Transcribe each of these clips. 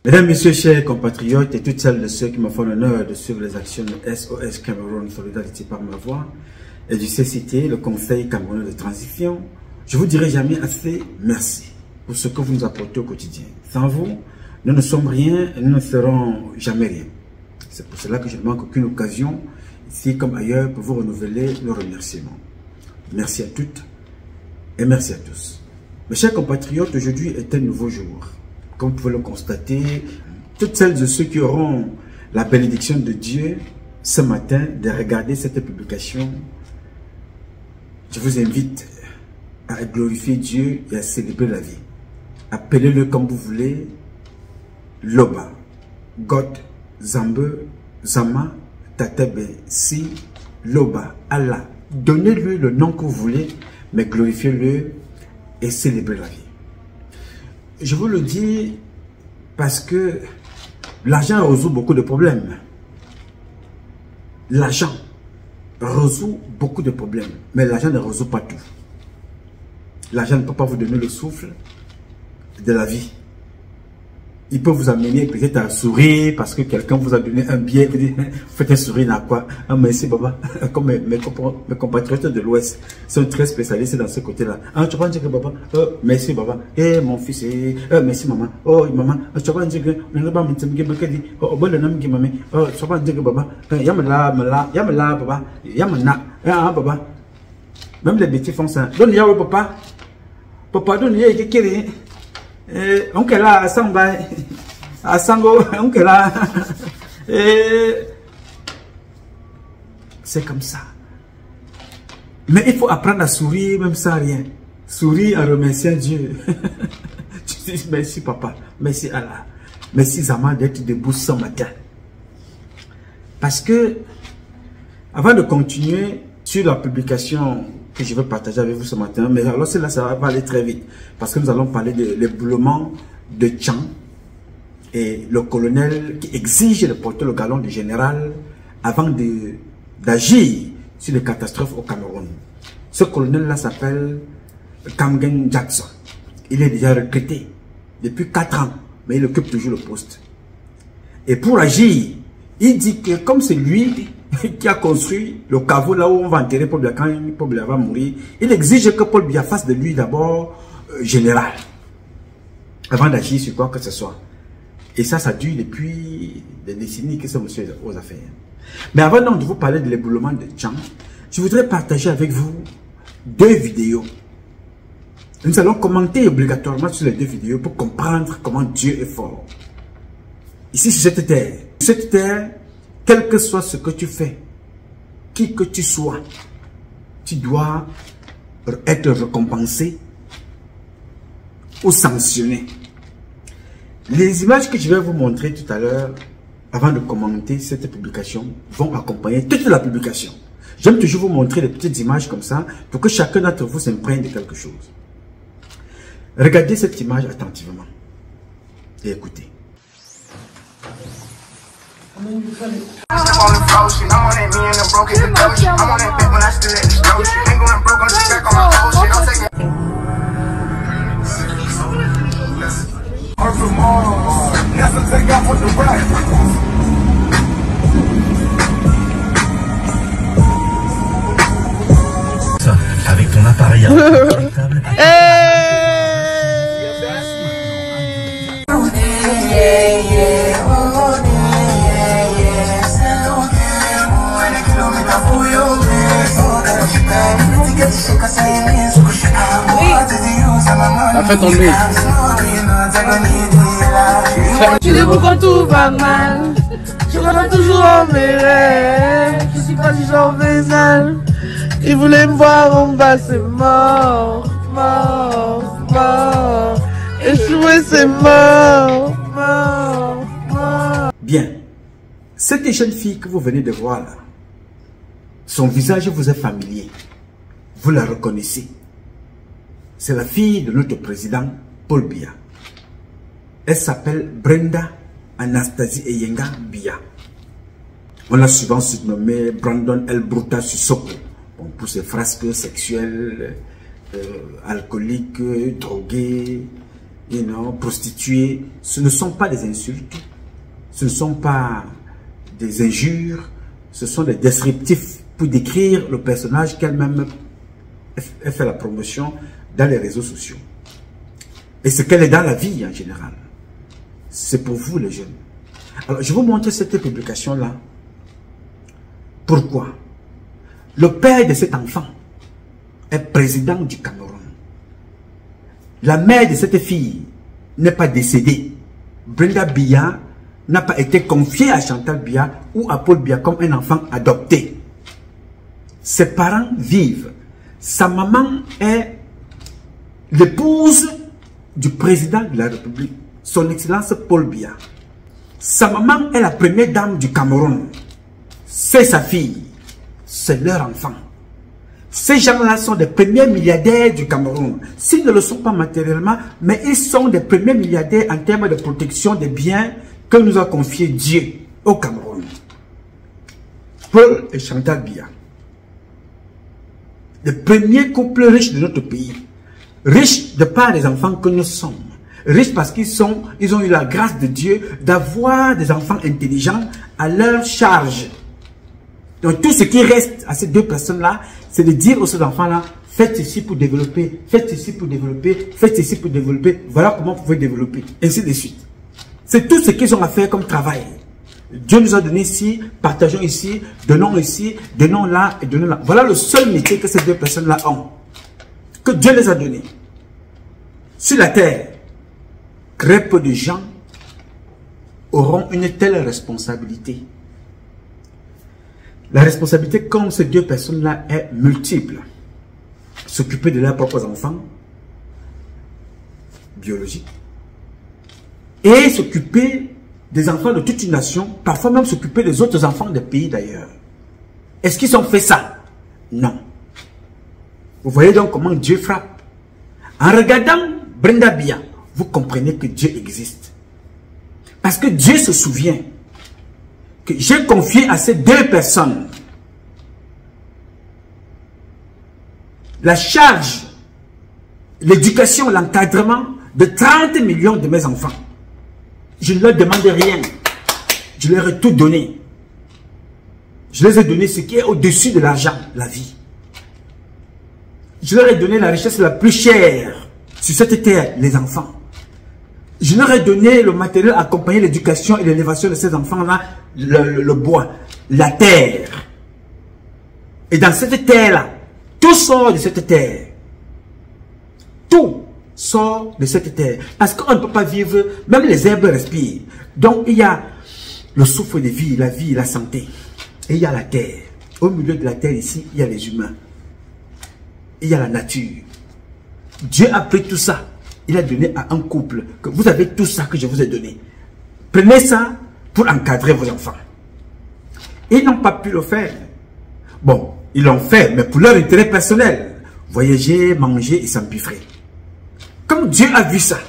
Mesdames, Messieurs, chers compatriotes et toutes celles de ceux qui me font l'honneur de suivre les actions de SOS Cameroun Solidarité par ma voix et du CCT, le Conseil Camerounais de Transition, je vous dirai jamais assez merci pour ce que vous nous apportez au quotidien. Sans vous, nous ne sommes rien et nous ne serons jamais rien. C'est pour cela que je ne manque aucune occasion, ici comme ailleurs, pour vous renouveler le remerciement. Merci à toutes et merci à tous. Mes chers compatriotes, aujourd'hui est un nouveau jour. Comme vous pouvez le constater, toutes celles et ceux qui auront la bénédiction de Dieu ce matin de regarder cette publication, je vous invite à glorifier Dieu et à célébrer la vie. Appelez-le comme vous voulez, Loba, God, Zambe, Zama, Tatebe, Si, Loba, Allah. Donnez-lui le nom que vous voulez, mais glorifiez-le et célébrez la vie. Je vous le dis parce que l'argent résout beaucoup de problèmes. L'argent résout beaucoup de problèmes, mais l'argent ne résout pas tout. L'argent ne peut pas vous donner le souffle de la vie. Il peut vous amener peut-être à sourire parce que quelqu'un vous a donné un billet. Vous dites, faites un sourire à quoi? Ah, merci, Baba. Comme mes compatriotes de l'Ouest sont très spécialisés dans ce côté-là. Ah, tu vas dire que Baba, merci, Baba. Eh, mon fils, merci, maman. Oh, maman, tu vas dire que Baba, Baba, Baba. Même les petits font ça. Donne ya papa. Papa, donne ya qui oncle là, à Sango, oncle là. C'est comme ça. Mais il faut apprendre à sourire même sans rien. Sourire en remerciant Dieu. Tu dis merci papa, merci Allah, merci Zama d'être debout ce matin. Parce que, avant de continuer sur la publication que je vais partager avec vous ce matin, mais alors là ça va aller très vite parce que nous allons parler de l'éboulement de Tchang et le colonel qui exige de porter le galon du général avant d'agir sur les catastrophes au Cameroun. Ce colonel là s'appelle Kamgen Jackson. Il est déjà recruté depuis 4 ans, mais il occupe toujours le poste. Et pour agir, il dit que comme c'est lui qui a construit le caveau là où on va enterrer Paul Biya quand Paul Biya va mourir, il exige que Paul Biya fasse de lui d'abord général avant d'agir sur quoi que ce soit. Et ça dure depuis des décennies que ce monsieur est aux affaires. Mais avant donc de vous parler de l'éboulement de Tchang, je voudrais partager avec vous 2 vidéos. Nous allons commenter obligatoirement sur les 2 vidéos pour comprendre comment Dieu est fort. Ici sur cette terre. Sur cette terre, quel que soit ce que tu fais, qui que tu sois, tu dois être récompensé ou sanctionné. Les images que je vais vous montrer tout à l'heure, avant de commenter cette publication, vont accompagner toute la publication. J'aime toujours vous montrer des petites images comme ça, pour que chacun d'entre vous s'imprègne de quelque chose. Regardez cette image attentivement et écoutez. Avec ton appareil La fête en mai. Je dis quand tout va mal, je reviens toujours en mes rêves. Je suis pas du genre vénal. Il voulait me voir en bas, c'est mort, mort, mort. Échoué, c'est mort, mort, mort. Bien, cette jeune fille que vous venez de voir là, son visage vous est familier. Vous la reconnaissez. C'est la fille de notre président Paul Biya. Elle s'appelle Brenda Anastasie Eyenga Biya. On l'a souvent surnommée Brandon El Bruta Sissoko. Bon, pour ses frasques sexuelles, alcooliques, droguées, prostituée, ce ne sont pas des insultes, ce ne sont pas des injures, ce sont des descriptifs pour décrire le personnage qu'elle-même fait la promotion dans les réseaux sociaux. Et ce qu'elle est dans la vie en général. C'est pour vous les jeunes. Alors, je vais vous montrer cette publication-là. Pourquoi? Le père de cet enfant est président du Cameroun. La mère de cette fille n'est pas décédée. Brenda Biya n'a pas été confiée à Chantal Biya ou à Paul Biya comme un enfant adopté. Ses parents vivent. Sa maman est l'épouse du président de la République, son Excellence Paul Biya. Sa maman est la première dame du Cameroun. C'est sa fille. C'est leur enfant. Ces gens-là sont des premiers milliardaires du Cameroun. S'ils ne le sont pas matériellement, mais ils sont des premiers milliardaires en termes de protection des biens que nous a confié Dieu au Cameroun. Paul et Chantal Biya. Les premiers couples riches de notre pays. Riches de par les enfants que nous sommes. Riches parce qu'ils ont eu la grâce de Dieu d'avoir des enfants intelligents à leur charge. Donc tout ce qui reste à ces deux personnes-là, c'est de dire aux ces enfants-là, faites ceci pour développer, faites ceci pour développer, faites ceci pour développer, voilà comment vous pouvez développer, ainsi de suite. C'est tout ce qu'ils ont à faire comme travail. Dieu nous a donné ici, partageons ici, donnons là et donnons là. Voilà le seul métier que ces deux personnes-là ont, que Dieu les a donné. Sur la terre, très peu de gens auront une telle responsabilité. La responsabilité comme ces deux personnes-là est multiple. S'occuper de leurs propres enfants biologiques et s'occuper des enfants de toute une nation, parfois même s'occuper des autres enfants des pays d'ailleurs. Est-ce qu'ils ont fait ça? Non. Vous voyez donc comment Dieu frappe. En regardant Brenda Biya, vous comprenez que Dieu existe. Parce que Dieu se souvient que j'ai confié à ces deux personnes la charge, l'éducation, l'encadrement de 30 millions de mes enfants. Je ne leur demande rien. Je leur ai tout donné. Je les ai donné ce qui est au-dessus de l'argent, la vie. Je leur ai donné la richesse la plus chère sur cette terre, les enfants. Je leur ai donné le matériel accompagné l'éducation et l'élévation de ces enfants-là, le bois, la terre. Et dans cette terre-là, tout sort de cette terre. Tout sort de cette terre. Parce qu'on ne peut pas vivre, même les herbes respirent. Donc il y a le souffle de vie, la santé. Et il y a la terre. Au milieu de la terre ici, il y a les humains. Il y a la nature. Dieu a pris tout ça. Il a donné à un couple que vous avez tout ça que je vous ai donné. Prenez ça pour encadrer vos enfants. Ils n'ont pas pu le faire. Bon, ils l'ont fait, mais pour leur intérêt personnel. Voyager, manger et s'empiffrer. Comme Dieu a vu ça,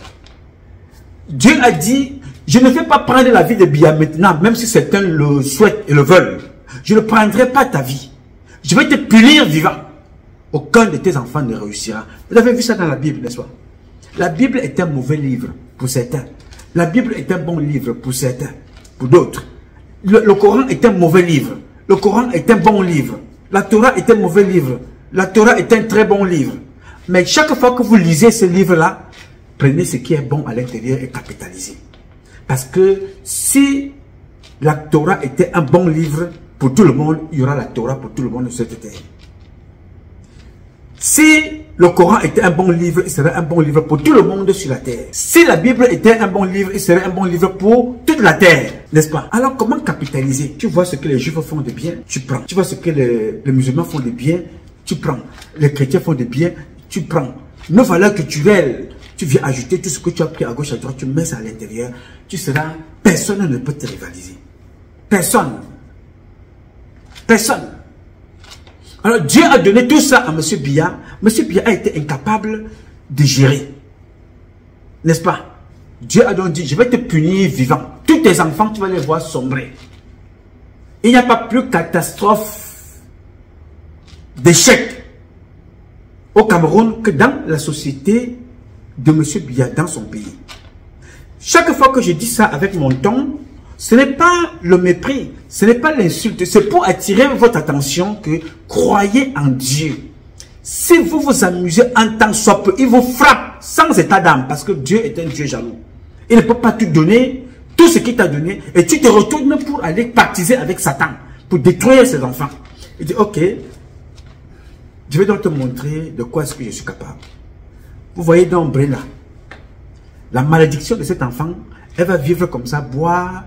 Dieu a dit, je ne vais pas prendre la vie de Biya maintenant, même si certains le souhaitent et le veulent. Je ne prendrai pas ta vie. Je vais te punir vivant. Aucun de tes enfants ne réussira. Vous avez vu ça dans la Bible, n'est-ce pas? La Bible est un mauvais livre pour certains. La Bible est un bon livre pour certains. Pour d'autres. Le Coran est un mauvais livre. Le Coran est un bon livre. La Torah est un mauvais livre. La Torah est un très bon livre. Mais chaque fois que vous lisez ce livre-là, prenez ce qui est bon à l'intérieur et capitalisez. Parce que si la Torah était un bon livre pour tout le monde, il y aura la Torah pour tout le monde sur cette terre. Si le Coran était un bon livre, il serait un bon livre pour tout le monde sur la terre. Si la Bible était un bon livre, il serait un bon livre pour toute la terre, n'est-ce pas? Alors comment capitaliser? Tu vois ce que les juifs font de bien, tu prends. Tu vois ce que les musulmans font de bien, tu prends. Les chrétiens font de bien, tu prends. Nos valeurs culturelles, tu viens ajouter tout ce que tu as pris à gauche, à droite, tu mets ça à l'intérieur, tu seras... Personne ne peut te rivaliser. Personne. Personne. Alors Dieu a donné tout ça à M. Biya. M. Biya a été incapable de gérer. N'est-ce pas? Dieu a donc dit, je vais te punir vivant. Tous tes enfants, tu vas les voir sombrer. Il n'y a pas plus catastrophe d'échec au Cameroun que dans la société de M. Biya dans son pays. Chaque fois que je dis ça avec mon ton, ce n'est pas le mépris, ce n'est pas l'insulte, c'est pour attirer votre attention que croyez en Dieu. Si vous vous amusez en tant soit peu, il vous frappe sans état d'âme parce que Dieu est un Dieu jaloux. Il ne peut pas te donner tout ce qu'il t'a donné et tu te retournes pour aller pactiser avec Satan, pour détruire ses enfants. Il dit, ok, je vais donc te montrer de quoi est-ce que je suis capable. Vous voyez donc Brenda, la malédiction de cet enfant, elle va vivre comme ça, boire,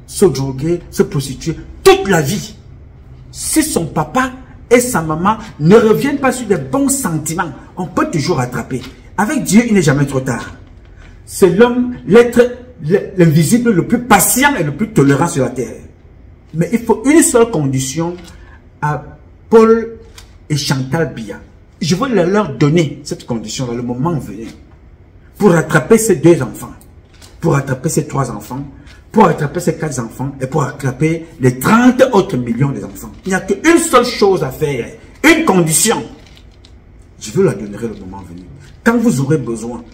se droguer, se prostituer toute la vie. Si son papa et sa maman ne reviennent pas sur des bons sentiments, on peut toujours rattraper. Avec Dieu, il n'est jamais trop tard. C'est l'homme, l'être, l'invisible, le plus patient et le plus tolérant sur la terre. Mais il faut une seule condition à Paul et Chantal Biya. Je veux leur donner cette condition dans le moment venu. Pour rattraper ces 2 enfants, pour rattraper ces 3 enfants, pour rattraper ces 4 enfants et pour rattraper les 30 autres millions d'enfants. Il n'y a qu'une seule chose à faire, une condition. Je vous la donnerai le moment venu. Quand vous aurez besoin,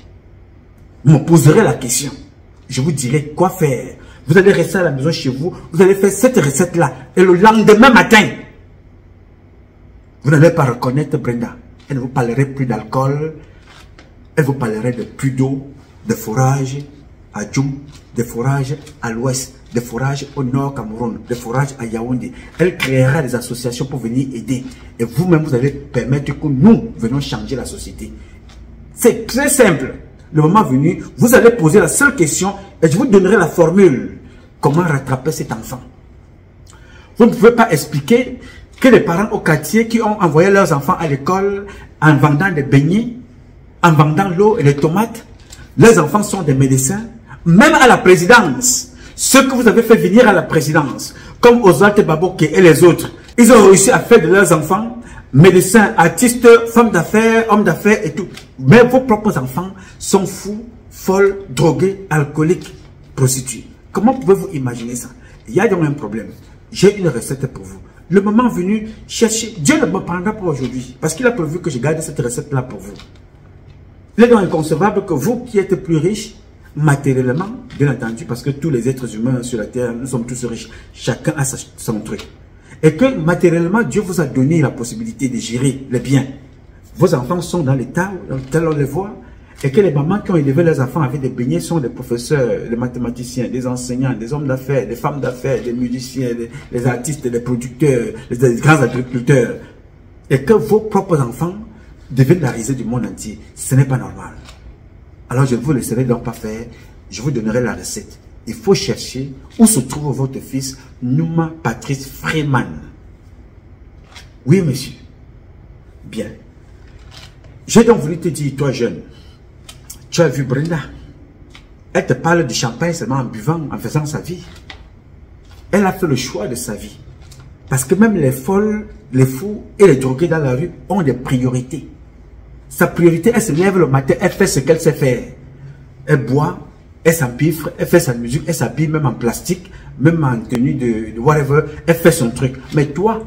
vous me poserez la question. Je vous dirai quoi faire. Vous allez rester à la maison chez vous, vous allez faire cette recette-là. Et le lendemain matin, vous n'allez pas reconnaître Brenda. Elle ne vous parlerait plus d'alcool. Elle vous parlerait de plus d'eau, de forages à Djoum, de forages à l'ouest, de forages au nord Cameroun, de forages à Yaoundé. Elle créera des associations pour venir aider. Et vous-même, vous allez permettre que nous venons changer la société. C'est très simple. Le moment venu, vous allez poser la seule question et je vous donnerai la formule. Comment rattraper cet enfant? Vous ne pouvez pas expliquer que les parents au quartier qui ont envoyé leurs enfants à l'école en vendant des beignets, en vendant l'eau et les tomates, les enfants sont des médecins, même à la présidence. Ceux que vous avez fait venir à la présidence, comme Oswald Baboke et les autres, ils ont réussi à faire de leurs enfants médecins, artistes, femmes d'affaires, hommes d'affaires et tout. Mais vos propres enfants sont fous, folles, drogués, alcooliques, prostituées. Comment pouvez-vous imaginer ça? Il y a donc un problème. J'ai une recette pour vous. Le moment venu, cherchez. Dieu ne me prendra pas aujourd'hui parce qu'il a prévu que je garde cette recette-là pour vous. Il est donc inconcevable que vous qui êtes plus riches, matériellement, bien entendu, parce que tous les êtres humains sur la terre, nous sommes tous riches. Chacun a son truc. Et que matériellement, Dieu vous a donné la possibilité de gérer les biens. Vos enfants sont dans l'état dans lequel on les voit. Et que les mamans qui ont élevé leurs enfants avec des beignets sont des professeurs, des mathématiciens, des enseignants, des hommes d'affaires, des femmes d'affaires, des musiciens, des artistes, des producteurs, des grands agriculteurs. Et que vos propres enfants deviennent la risée du monde entier. Ce n'est pas normal. Alors je ne vous laisserai donc pas faire. Je vous donnerai la recette. Il faut chercher où se trouve votre fils, Nouma Patrice Freeman. Oui, monsieur. Bien. J'ai donc voulu te dire, toi jeune, tu as vu Brenda. Elle te parle du champagne seulement en buvant, en faisant sa vie. Elle a fait le choix de sa vie. Parce que même les folles, les fous et les drogués dans la rue ont des priorités. Sa priorité, elle se lève le matin, elle fait ce qu'elle sait faire. Elle boit, elle s'empiffre, elle fait sa musique, elle s'habille même en plastique, même en tenue de whatever, elle fait son truc. Mais toi,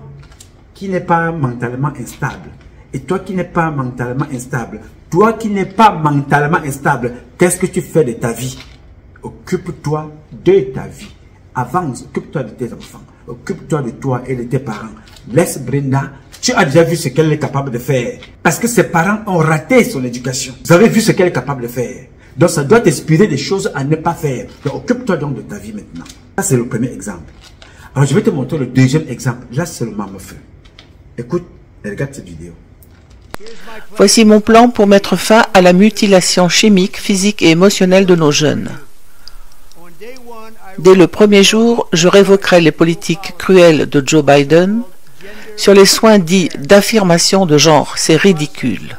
qui n'es pas mentalement instable, et toi qui n'es pas mentalement instable, toi qui n'es pas mentalement instable, qu'est-ce que tu fais de ta vie? Occupe-toi de ta vie. Avance, occupe-toi de tes enfants, occupe-toi de toi et de tes parents. Laisse Brenda. Tu as déjà vu ce qu'elle est capable de faire. Parce que ses parents ont raté son éducation. Vous avez vu ce qu'elle est capable de faire. Donc ça doit t'inspirer des choses à ne pas faire. Donc occupe-toi donc de ta vie maintenant. Ça c'est le premier exemple. Alors je vais te montrer le deuxième exemple. Là c'est le marmofeu. Écoute et regarde cette vidéo. Voici mon plan pour mettre fin à la mutilation chimique, physique et émotionnelle de nos jeunes. Dès le premier jour, je révoquerai les politiques cruelles de Joe Biden sur les soins dits d'affirmation de genre. C'est ridicule.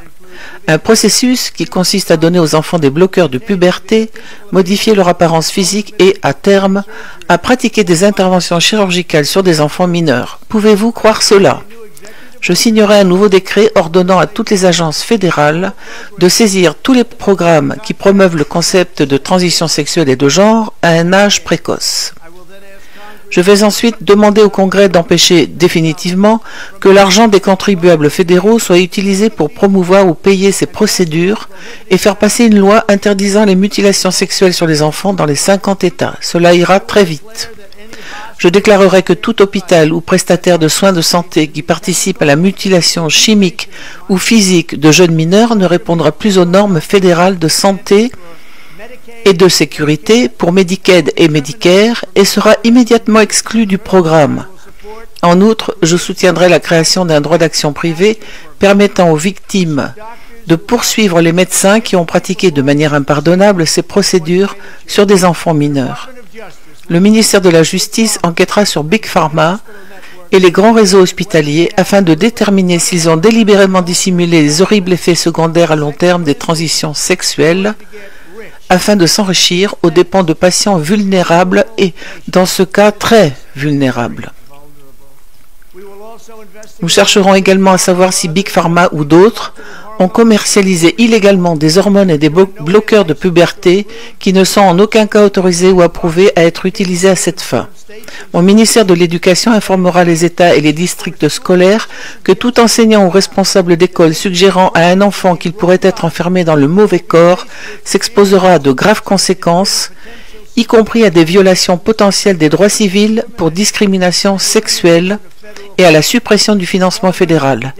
Un processus qui consiste à donner aux enfants des bloqueurs de puberté, modifier leur apparence physique et, à terme, à pratiquer des interventions chirurgicales sur des enfants mineurs. Pouvez-vous croire cela? Je signerai un nouveau décret ordonnant à toutes les agences fédérales de saisir tous les programmes qui promeuvent le concept de transition sexuelle et de genre à un âge précoce. Je vais ensuite demander au Congrès d'empêcher définitivement que l'argent des contribuables fédéraux soit utilisé pour promouvoir ou payer ces procédures et faire passer une loi interdisant les mutilations sexuelles sur les enfants dans les 50 États. Cela ira très vite. Je déclarerai que tout hôpital ou prestataire de soins de santé qui participe à la mutilation chimique ou physique de jeunes mineurs ne répondra plus aux normes fédérales de santé et de sécurité pour Medicaid et Medicare et sera immédiatement exclu du programme. En outre, je soutiendrai la création d'un droit d'action privé permettant aux victimes de poursuivre les médecins qui ont pratiqué de manière impardonnable ces procédures sur des enfants mineurs. Le ministère de la Justice enquêtera sur Big Pharma et les grands réseaux hospitaliers afin de déterminer s'ils ont délibérément dissimulé les horribles effets secondaires à long terme des transitions sexuelles afin de s'enrichir aux dépens de patients vulnérables et, dans ce cas, très vulnérables. Nous chercherons également à savoir si Big Pharma ou d'autres ont commercialisé illégalement des hormones et des bloqueurs de puberté qui ne sont en aucun cas autorisés ou approuvés à être utilisés à cette fin. Mon ministère de l'Éducation informera les États et les districts scolaires que tout enseignant ou responsable d'école suggérant à un enfant qu'il pourrait être enfermé dans le mauvais corps s'exposera à de graves conséquences, y compris à des violations potentielles des droits civils pour discrimination sexuelle et à la suppression du financement fédéral.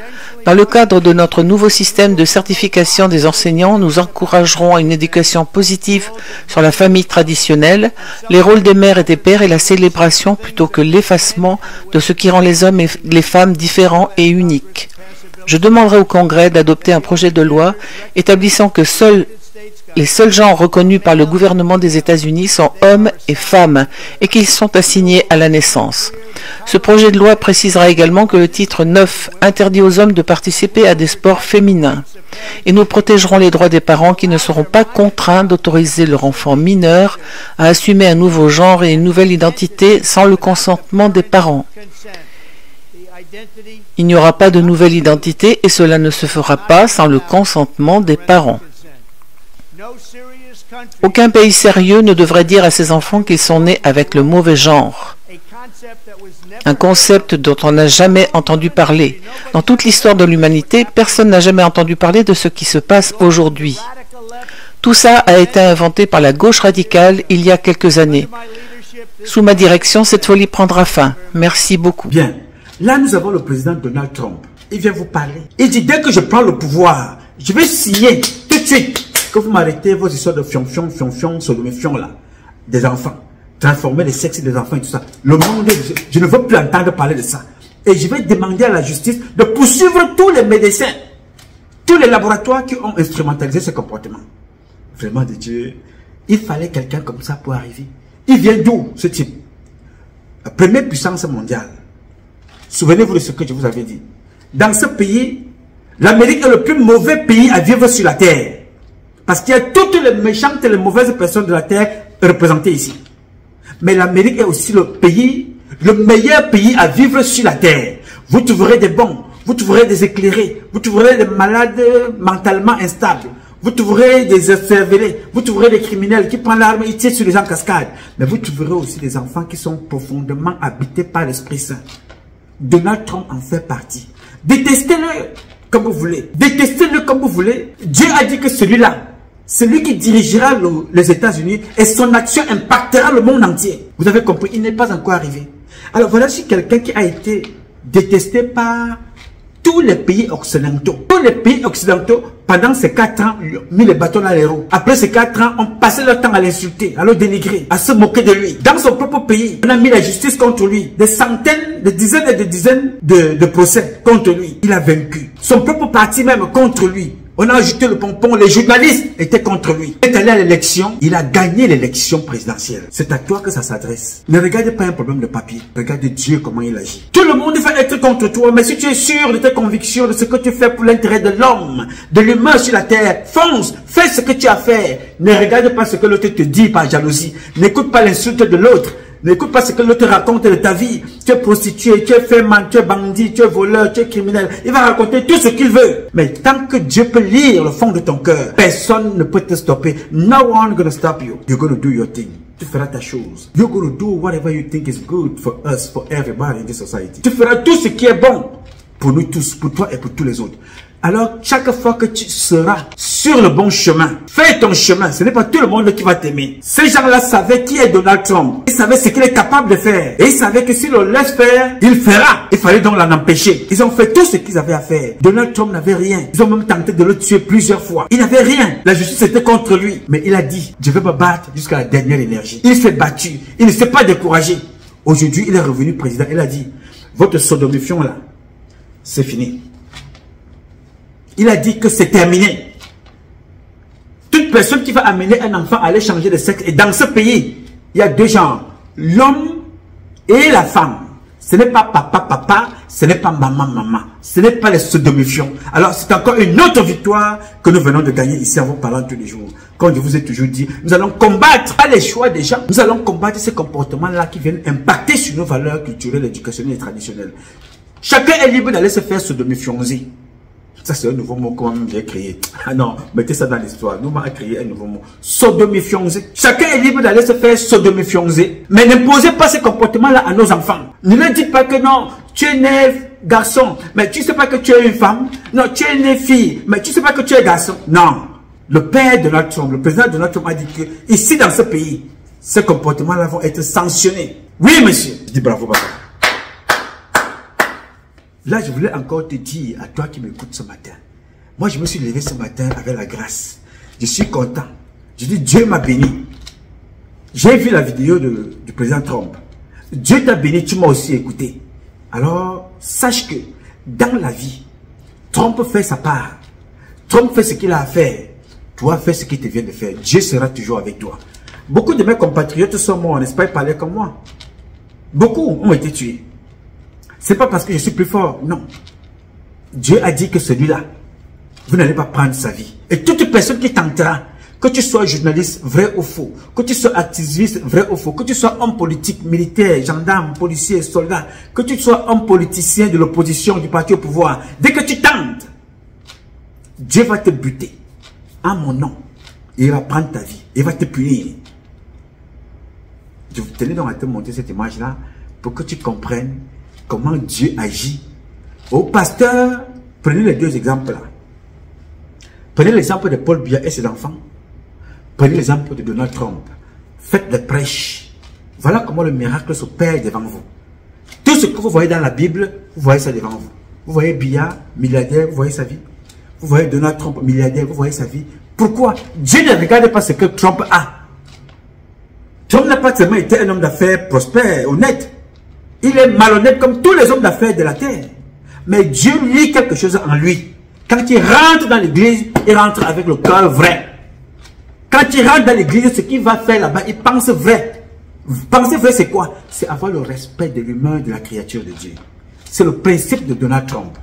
Dans le cadre de notre nouveau système de certification des enseignants, nous encouragerons une éducation positive sur la famille traditionnelle, les rôles des mères et des pères et la célébration plutôt que l'effacement de ce qui rend les hommes et les femmes différents et uniques. Je demanderai au Congrès d'adopter un projet de loi établissant que les seuls genres reconnus par le gouvernement des États-Unis sont hommes et femmes et qu'ils sont assignés à la naissance. Ce projet de loi précisera également que le titre 9 interdit aux hommes de participer à des sports féminins. Et nous protégerons les droits des parents qui ne seront pas contraints d'autoriser leur enfant mineur à assumer un nouveau genre et une nouvelle identité sans le consentement des parents. Il n'y aura pas de nouvelle identité et cela ne se fera pas sans le consentement des parents. Aucun pays sérieux ne devrait dire à ses enfants qu'ils sont nés avec le mauvais genre. Un concept dont on n'a jamais entendu parler. Dans toute l'histoire de l'humanité, personne n'a jamais entendu parler de ce qui se passe aujourd'hui. Tout ça a été inventé par la gauche radicale il y a quelques années. Sous ma direction, cette folie prendra fin. Merci beaucoup. Bien. Là, nous avons le président Donald Trump. Il vient vous parler. Il dit, dès que je prends le pouvoir, je vais signer tout de suite que vous m'arrêtez vos histoires de fion-fion, sodomifion là, des enfants. Transformer les sexes des enfants et tout ça. Le monde, je ne veux plus entendre parler de ça. Et je vais demander à la justice de poursuivre tous les médecins, tous les laboratoires qui ont instrumentalisé ce comportement. Vraiment de Dieu, il fallait quelqu'un comme ça pour arriver. Il vient d'où ce type? La première puissance mondiale. Souvenez-vous de ce que je vous avais dit. Dans ce pays, l'Amérique est le plus mauvais pays à vivre sur la terre. Parce qu'il y a toutes les méchantes et les mauvaises personnes de la terre représentées ici. Mais l'Amérique est aussi le meilleur pays à vivre sur la terre. Vous trouverez des bons, vous trouverez des éclairés, vous trouverez des malades mentalement instables, vous trouverez des cervelés, vous trouverez des criminels qui prennent l'arme et tirent sur les gens en cascade. Mais vous trouverez aussi des enfants qui sont profondément habités par l'Esprit Saint. Donald Trump en fait partie. Détestez-le comme vous voulez. Détestez-le comme vous voulez. Dieu a dit que celui-là, celui qui dirigera les États-Unis et son action impactera le monde entier. Vous avez compris, il n'est pas encore arrivé. Alors voilà, si quelqu'un qui a été détesté par tous les pays occidentaux. Tous les pays occidentaux, pendant ces 4 ans, ont mis les bâtons dans les roues. Après ces 4 ans, ont passé leur temps à l'insulter, à le dénigrer, à se moquer de lui. Dans son propre pays, on a mis la justice contre lui. Des centaines, des dizaines et des dizaines de procès contre lui. Il a vaincu. Son propre parti même contre lui. On a ajouté le pompon, les journalistes étaient contre lui. Il est allé à l'élection, il a gagné l'élection présidentielle. C'est à toi que ça s'adresse. Ne regarde pas un problème de papier, regarde Dieu comment il agit. Tout le monde va être contre toi, mais si tu es sûr de tes convictions, de ce que tu fais pour l'intérêt de l'homme, de l'humain sur la terre, fonce, fais ce que tu as fait. Ne regarde pas ce que l'autre te dit par jalousie. N'écoute pas l'insulte de l'autre. N'écoute pas ce que l'autre raconte de ta vie. Tu es prostitué, tu es fermant, tu es bandit, tu es voleur, tu es criminel. Il va raconter tout ce qu'il veut. Mais tant que Dieu peut lire le fond de ton cœur, personne ne peut te stopper. No one gonna stop you. You're gonna do your thing. Tu feras ta chose. You're going to do whatever you think is good for us, for everybody in this society. Tu feras tout ce qui est bon pour nous tous, pour toi et pour tous les autres. Alors, chaque fois que tu seras sur le bon chemin, fais ton chemin. Ce n'est pas tout le monde qui va t'aimer. Ces gens-là savaient qui est Donald Trump. Ils savaient ce qu'il est capable de faire. Et ils savaient que s'ils le laissent faire, il fera. Il fallait donc l'en empêcher. Ils ont fait tout ce qu'ils avaient à faire. Donald Trump n'avait rien. Ils ont même tenté de le tuer plusieurs fois. Il n'avait rien. La justice était contre lui. Mais il a dit, je vais me battre jusqu'à la dernière énergie. Il s'est battu. Il ne s'est pas découragé. Aujourd'hui, il est revenu président. Il a dit, votre sodomifion là, c'est fini. Il a dit que c'est terminé. Toute personne qui va amener un enfant à aller changer de sexe, et dans ce pays, il y a deux genres, l'homme et la femme. Ce n'est pas papa, ce n'est pas maman, ce n'est pas les sodomifiants. Alors c'est encore une autre victoire que nous venons de gagner ici en vous parlant tous les jours. Comme je vous ai toujours dit, nous allons combattre les choix des gens. Nous allons combattre ces comportements-là qui viennent impacter sur nos valeurs culturelles, éducationnelles et traditionnelles. Chacun est libre d'aller se faire sodomifionner. Ça, c'est un nouveau mot que moi-même j'ai créé. Ah non, mettez ça dans l'histoire. Nous, on a créé un nouveau mot. Sodomifionner. Chacun est libre d'aller se faire sodomifionner. Mais n'imposez pas ces comportements-là à nos enfants. Ne leur dites pas que non, tu es né garçon, mais tu ne sais pas que tu es une femme. Non, tu es né fille, mais tu ne sais pas que tu es garçon. Non. Le père de Donald Trump, le président de Donald Trump a dit que ici, dans ce pays, ces comportements-là vont être sanctionnés. Oui, monsieur. Je dis bravo, papa. Là, je voulais encore te dire à toi qui m'écoutes ce matin. Moi, je me suis levé ce matin avec la grâce. Je suis content. Je dis, Dieu m'a béni. J'ai vu la vidéo du président Trump. Dieu t'a béni, tu m'as aussi écouté. Alors, sache que dans la vie, Trump fait sa part. Trump fait ce qu'il a à faire. Toi, fais ce qu'il te vient de faire. Dieu sera toujours avec toi. Beaucoup de mes compatriotes sont morts, n'est-ce pas, ils parlaient comme moi. Beaucoup ont été tués. C'est pas parce que je suis plus fort, non. Dieu a dit que celui-là, vous n'allez pas prendre sa vie. Et toute personne qui tentera, que tu sois journaliste, vrai ou faux, que tu sois activiste, vrai ou faux, que tu sois homme politique, militaire, gendarme, policier, soldat, que tu sois homme politicien de l'opposition, du parti au pouvoir, dès que tu tentes, Dieu va te buter en mon nom. Il va prendre ta vie, il va te punir. Je tenais donc à te montrer cette image-là pour que tu comprennes comment Dieu agit. Au pasteur, prenez les deux exemples là. Prenez l'exemple de Paul Biya et ses enfants. Prenez l'exemple de Donald Trump. Faites des prêches. Voilà comment le miracle s'opère devant vous. Tout ce que vous voyez dans la Bible, vous voyez ça devant vous. Vous voyez Biya, milliardaire, vous voyez sa vie. Vous voyez Donald Trump, milliardaire, vous voyez sa vie. Pourquoi? Dieu ne regarde pas ce que Trump a. Trump n'a pas seulement été un homme d'affaires prospère, honnête. Il est malhonnête comme tous les hommes d'affaires de la terre. Mais Dieu lit quelque chose en lui. Quand il rentre dans l'église, il rentre avec le cœur vrai. Quand il rentre dans l'église, ce qu'il va faire là-bas, il pense vrai. Penser vrai, c'est quoi? C'est avoir le respect de l'humain, de la créature de Dieu. C'est le principe de Donald Trump.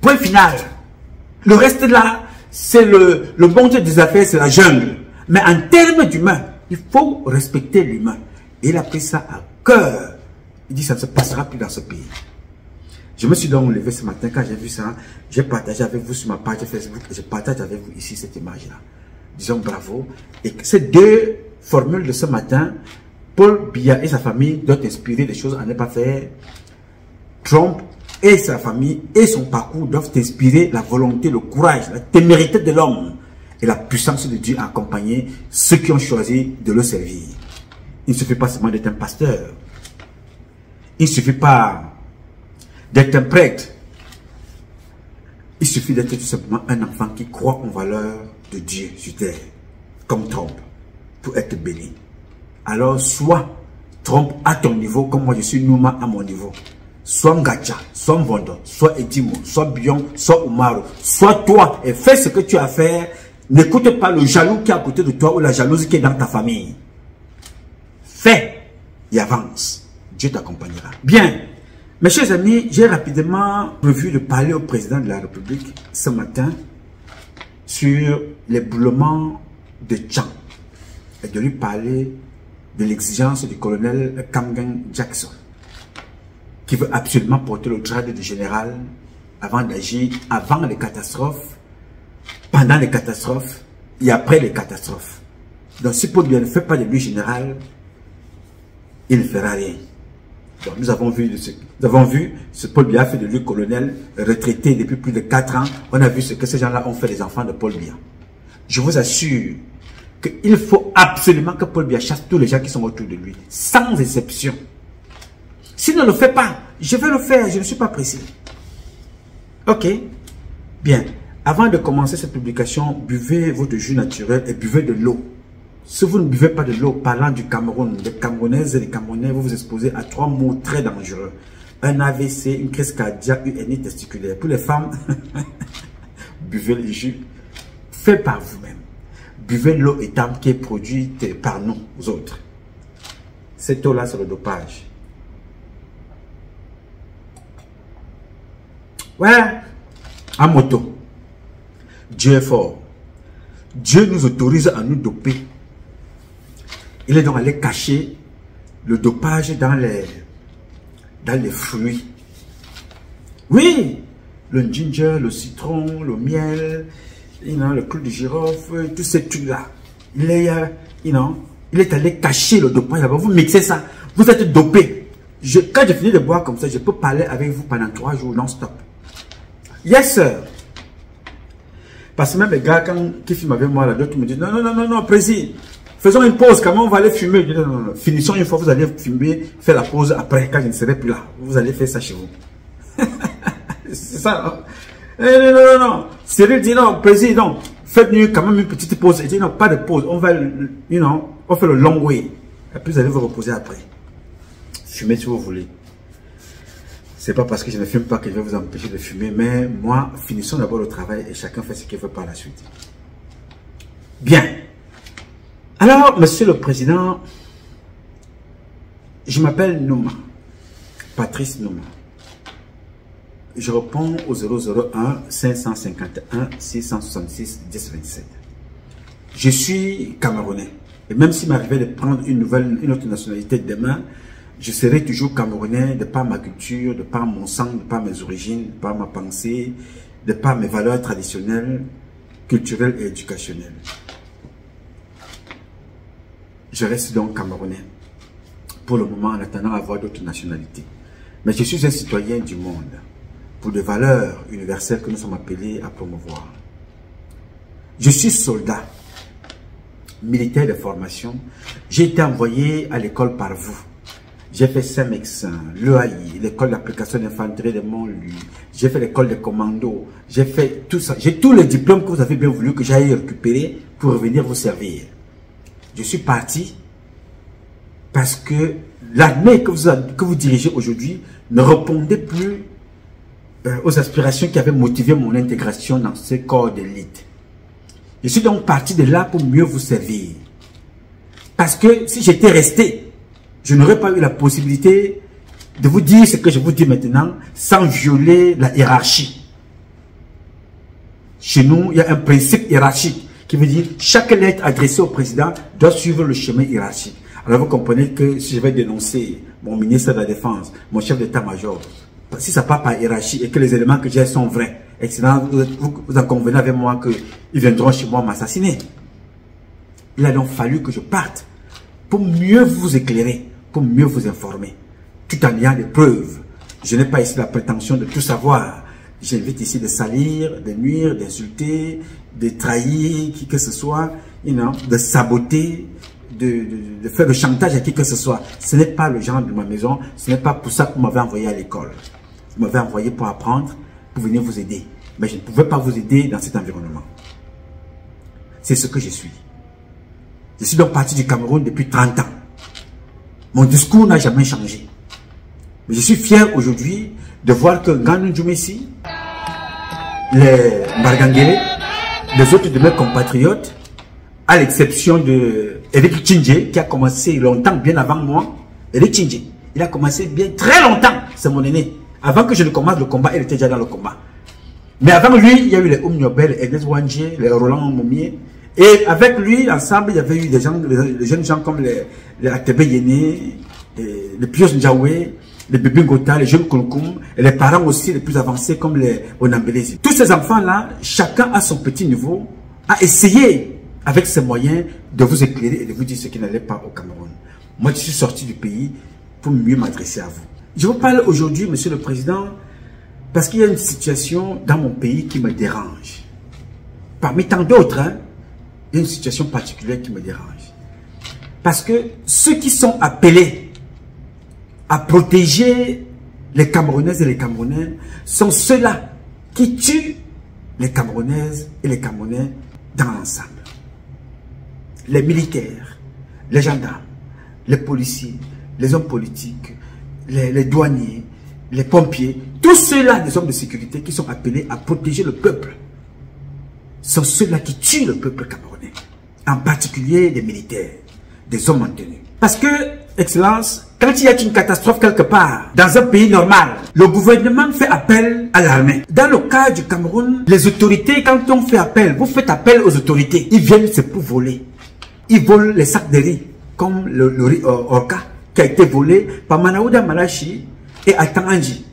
Point final. Le reste là, c'est le monde des affaires, c'est la jungle. Mais en termes d'humain, il faut respecter l'humain. Et il a pris ça à cœur. Il dit, ça ne se passera plus dans ce pays. Je me suis donc levé ce matin, quand j'ai vu ça, j'ai partagé avec vous sur ma page Facebook, et je partage avec vous ici cette image-là. Disons bravo. Et ces deux formules de ce matin, Paul Biya et sa famille doivent inspirer des choses à ne pas faire. Trump et sa famille et son parcours doivent inspirer la volonté, le courage, la témérité de l'homme et la puissance de Dieu à accompagner ceux qui ont choisi de le servir. Il ne suffit pas seulement d'être un pasteur. Il ne suffit pas d'être un prêtre. Il suffit d'être tout simplement un enfant qui croit en valeur de Dieu sur terre, comme Trump, pour être béni. Alors, soit Trump à ton niveau, comme moi je suis Nouma à mon niveau. Soit Ngacha, soit Mvondo, soit Edimo, soit Bion, soit Umaru, soit toi, et fais ce que tu as à faire. N'écoute pas le jaloux qui est à côté de toi ou la jalouse qui est dans ta famille. Fais et avance. Dieu t'accompagnera. Bien, mes chers amis, j'ai rapidement prévu de parler au président de la République ce matin sur l'éboulement de Tchang et de lui parler de l'exigence du colonel Kamgan Jackson qui veut absolument porter le grade de général avant d'agir avant les catastrophes, pendant les catastrophes et après les catastrophes. Donc si Paul Biya ne fait pas de lui général, il ne fera rien. Donc nous avons vu ce Paul Biya fait de lui colonel, retraité depuis plus de 4 ans. On a vu ce que ces gens-là ont fait les enfants de Paul Biya. Je vous assure qu'il faut absolument que Paul Biya chasse tous les gens qui sont autour de lui, sans exception. S'il ne le fait pas, je vais le faire, je ne suis pas pressé. Ok? Bien. Avant de commencer cette publication, buvez votre jus naturel et buvez de l'eau. Si vous ne buvez pas de l'eau, parlant du Cameroun, des Camerounaises et des Camerounais, vous vous exposez à 3 maux très dangereux. Un AVC, une crise cardiaque, une hernie testiculaire. Pour les femmes, buvez le jus. Faites par vous-même. Buvez l'eau étable qui est produite par nous autres. Cette eau-là, c'est le dopage. Ouais, en moto. Dieu est fort. Dieu nous autorise à nous doper. Il est donc allé cacher le dopage dans les fruits. Oui, le ginger, le citron, le miel, le clou de girofle, tous ces trucs-là. Il est allé cacher le dopage. Vous mixez ça, vous êtes dopé. Quand je finis de boire comme ça, je peux parler avec vous pendant 3 jours non-stop. Yes, sir. Parce que même les gars qui filment avec moi, là, d'autres me disent non, président, faisons une pause, comment on va aller fumer? Je dis, non, finissons une fois, vous allez fumer, faire la pause après, quand je ne serai plus là. Vous allez faire ça chez vous. C'est ça. Non. Cyril dit non, président, faites-nous quand même une petite pause. Il dit non, pas de pause, on va, on fait le long way. Et puis vous allez vous reposer après. Fumez si vous voulez. C'est pas parce que je ne fume pas que je vais vous empêcher de fumer, mais moi, finissons d'abord le travail et chacun fait ce qu'il veut par la suite. Bien. Alors, monsieur le président, je m'appelle Nouma, Patrice Nouma. Je réponds au 001 551 666 1027. Je suis Camerounais. Et même s'il m'arrivait de prendre une autre nationalité demain, je serai toujours Camerounais de par ma culture, de par mon sang, de par mes origines, de par ma pensée, de par mes valeurs traditionnelles, culturelles et éducationnelles. Je reste donc Camerounais pour le moment en attendant d'avoir d'autres nationalités. Mais je suis un citoyen du monde pour des valeurs universelles que nous sommes appelés à promouvoir. Je suis soldat, militaire de formation. J'ai été envoyé à l'école par vous. J'ai fait CEMEX, l'EAI, l'école d'application d'infanterie de Montluy. J'ai fait l'école de commando. J'ai fait tout ça. J'ai tous les diplômes que vous avez bien voulu que j'aille récupérer pour revenir vous servir. Je suis parti parce que l'armée que vous dirigez aujourd'hui ne répondait plus aux aspirations qui avaient motivé mon intégration dans ce corps d'élite. Je suis donc parti de là pour mieux vous servir. Parce que si j'étais resté, je n'aurais pas eu la possibilité de vous dire ce que je vous dis maintenant sans violer la hiérarchie. Chez nous, il y a un principe hiérarchique qui veut dire chaque lettre adressée au président doit suivre le chemin hiérarchique. Alors vous comprenez que si je vais dénoncer mon ministre de la Défense, mon chef d'état-major, si ça part par hiérarchie et que les éléments que j'ai sont vrais, excellent, vous en convenez avec moi qu'ils viendront chez moi m'assassiner. Il a donc fallu que je parte pour mieux vous éclairer, pour mieux vous informer, tout en ayant des preuves. Je n'ai pas ici la prétention de tout savoir. J'invite ici de salir, de nuire, d'insulter, de trahir qui que ce soit, de saboter, de faire le chantage à qui que ce soit. Ce n'est pas le genre de ma maison, ce n'est pas pour ça que vous m'avez envoyé à l'école. Vous m'avez envoyé pour apprendre, pour venir vous aider. Mais je ne pouvais pas vous aider dans cet environnement. C'est ce que je suis. Je suis donc parti du Cameroun depuis 30 ans. Mon discours n'a jamais changé. Mais je suis fier aujourd'hui de voir que Nganou Djoumessi, les Mbargangere, les autres de mes compatriotes, à l'exception de Eric Tchindje, qui a commencé longtemps, bien avant moi. Eric Tchindje, il a commencé bien très longtemps, c'est mon aîné. Avant que je ne commence le combat, il était déjà dans le combat. Mais avant lui, il y a eu les Oumniobel, les Eglise Wandje, les Roland Momier. Et avec lui, ensemble, il y avait eu des gens, les jeunes gens comme les Atebe Yene, les Pios Ndjaoué, les Bébé Ngota, les jeunes Kolkoum, et les parents aussi les plus avancés comme les Onambelezi. Tous ces enfants-là, chacun à son petit niveau, a essayé avec ses moyens, de vous éclairer et de vous dire ce qui n'allait pas au Cameroun. Moi, je suis sorti du pays pour mieux m'adresser à vous. Je vous parle aujourd'hui, Monsieur le Président, parce qu'il y a une situation dans mon pays qui me dérange. Parmi tant d'autres, hein, il y a une situation particulière qui me dérange. Parce que ceux qui sont appelés à protéger les Camerounaises et les Camerounais sont ceux-là qui tuent les Camerounaises et les Camerounais dans l'ensemble. Les militaires, les gendarmes, les policiers, les hommes politiques, les douaniers, les pompiers, tous ceux-là, des hommes de sécurité qui sont appelés à protéger le peuple, sont ceux-là qui tuent le peuple camerounais, en particulier les militaires, des hommes en tenue. Parce que, Excellence, quand il y a une catastrophe quelque part, dans un pays normal, le gouvernement fait appel à l'armée. Dans le cas du Cameroun, les autorités, quand on fait appel, vous faites appel aux autorités, ils viennent, c'est pour voler. Ils volent les sacs de riz, comme le riz Orca, qui a été volé par Manaouda Malachi et Atanganji.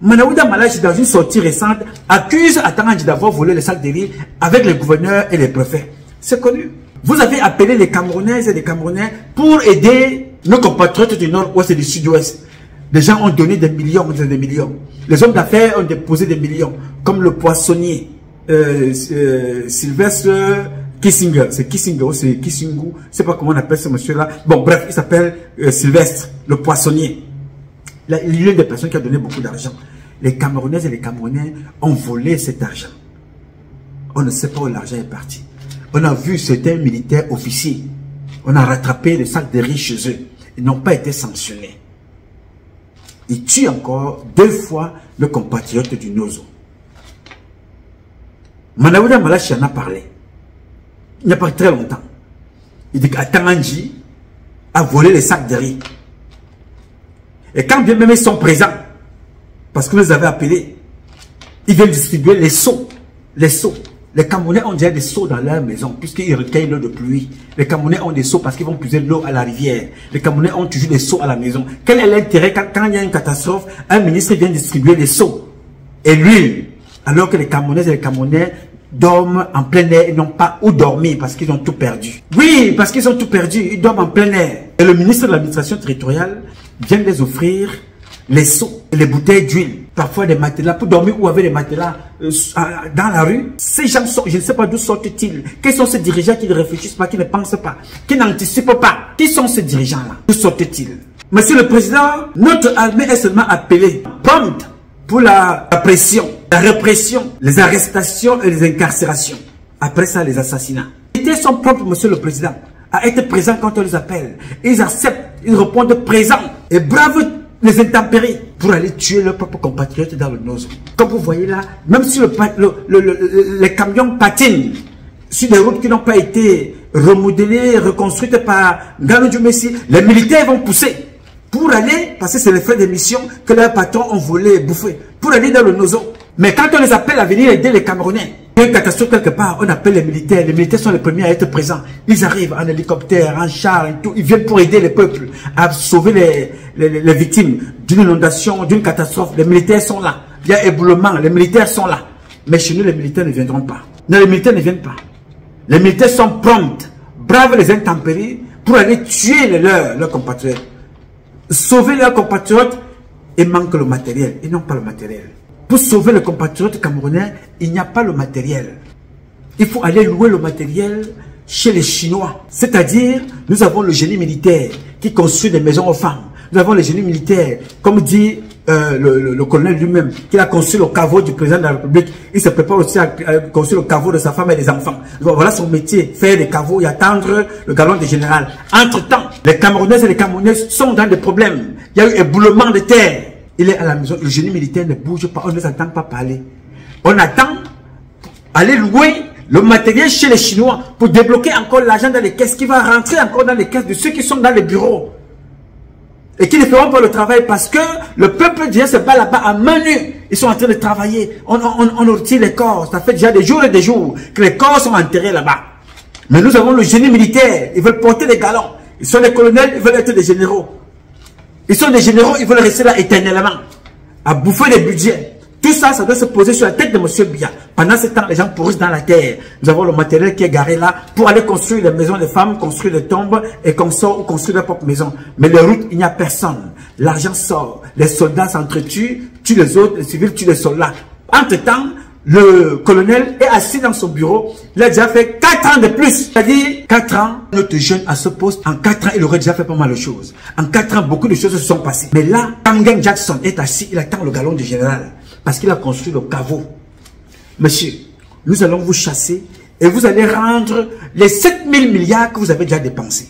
Manaouda Malachi, dans une sortie récente, accuse Atanganji d'avoir volé les sacs de riz avec les gouverneurs et les préfets. C'est connu. Vous avez appelé les Camerounaises et les Camerounais pour aider nos compatriotes du Nord-Ouest et du Sud-Ouest. Les gens ont donné des millions, des millions. Les hommes d'affaires ont déposé des millions, comme le poissonnier Sylvestre Kissinger. C'est Kissinger ou c'est Kissingu, je ne sais pas comment on appelle ce monsieur-là. Bon, bref, il s'appelle Sylvestre, le poissonnier. Il y a des personnes qui ont donné beaucoup d'argent. Les Camerounaises et les Camerounais ont volé cet argent. On ne sait pas où l'argent est parti. On a vu certains militaires officiers. On a rattrapé les sacs de riz chez eux. Ils n'ont pas été sanctionnés. Ils tuent encore 2 fois le compatriote du Nozo. Manaouda Malachi en a parlé. Il n'y a pas très longtemps. Il dit qu'Atanganji a volé les sacs de riz. Et quand bien même ils sont présents, parce que vous les avez appelés, ils viennent distribuer les seaux. Les seaux. Les Camerounais ont déjà des seaux dans leur maison, puisqu'ils recueillent l'eau de pluie. Les Camerounais ont des seaux parce qu'ils vont puiser l'eau à la rivière. Les Camerounais ont toujours des seaux à la maison. Quel est l'intérêt quand il y a une catastrophe, un ministre vient distribuer des seaux et l'huile, alors que les Camerounaises et les Camerounais dorment en plein air et n'ont pas où dormir parce qu'ils ont tout perdu. Oui, parce qu'ils ont tout perdu, ils dorment en plein air. Et le ministre de l'administration territoriale vient les offrir les seaux et les bouteilles d'huile, parfois des matelas pour dormir ou avec des matelas dans la rue. Ces gens sont, je ne sais pas d'où sortent-ils. Quels sont ces dirigeants qui ne réfléchissent pas, qui ne pensent pas, qui n'anticipent pas? Qui sont ces dirigeants-là? D'où sortent-ils? Monsieur le Président, notre armée est seulement appelée prompte pour la pression, la répression, les arrestations et les incarcérations. Après ça, les assassinats. Ils sont prompts, Monsieur le Président, à être présents quand on les appelle. Ils acceptent, ils répondent présents et bravent les intempéries pour aller tuer leurs propres compatriotes dans le Nozo. Comme vous voyez là, même si les camions patinent sur des routes qui n'ont pas été remodelées, reconstruites par Ngalo Dioumessi, les militaires vont pousser pour aller, parce que c'est les frais d'émission que leurs patrons ont volé et bouffé, pour aller dans le Nozo. Mais quand on les appelle à venir aider les Camerounais, il y a une catastrophe quelque part, on appelle les militaires sont les premiers à être présents. Ils arrivent en hélicoptère, en char et tout, ils viennent pour aider les peuples à sauver les victimes d'une inondation, d'une catastrophe. Les militaires sont là, il y a éboulement, les militaires sont là. Mais chez nous, les militaires ne viendront pas. Non, les militaires ne viennent pas. Les militaires sont prompts, bravent les intempéries pour aller tuer leurs compatriotes, sauver leurs compatriotes et manquent le matériel. Ils n'ont pas le matériel. Pour sauver les compatriotes camerounais, il n'y a pas le matériel. Il faut aller louer le matériel chez les Chinois. C'est-à-dire, nous avons le génie militaire qui construit des maisons aux femmes. Nous avons le génie militaire, comme dit le colonel lui-même, qui a construit le caveau du président de la République. Il se prépare aussi à construire le caveau de sa femme et des enfants. Voilà son métier, faire des caveaux et attendre le galon du général. Entre-temps, les Camerounaises et les Camerounais sont dans des problèmes. Il y a eu éboulement de terre. Il est à la maison, le génie militaire ne bouge pas, on ne les entend pas parler. On attend aller louer le matériel chez les Chinois pour débloquer encore l'argent dans les caisses qui va rentrer encore dans les caisses de ceux qui sont dans les bureaux. Et qui ne feront pas le travail parce que le peuple déjà se bat là-bas à main nue. Ils sont en train de travailler, on retire les corps, ça fait déjà des jours et des jours que les corps sont enterrés là-bas. Mais nous avons le génie militaire, ils veulent porter les galons. Ils sont des colonels, ils veulent être des généraux. Ils sont des généraux, ils veulent rester là éternellement, à bouffer les budgets. Tout ça, ça doit se poser sur la tête de M. Biya. Pendant ce temps, les gens pourrissent dans la terre. Nous avons le matériel qui est garé là pour aller construire les maisons des femmes, construire des tombes et qu'on sort ou construire leur propre maison. Mais les routes, il n'y a personne. L'argent sort. Les soldats s'entretuent, tuent les autres, les civils tuent les soldats. Entre-temps, le colonel est assis dans son bureau. Il a déjà fait 4 ans de plus. C'est-à-dire 4 ans, notre jeune à ce poste, en 4 ans, il aurait déjà fait pas mal de choses. En 4 ans, beaucoup de choses se sont passées. Mais là, Kangen Jackson est assis, il attend le galon du général. Parce qu'il a construit le caveau. Monsieur, nous allons vous chasser et vous allez rendre les 7 000 milliards que vous avez déjà dépensés.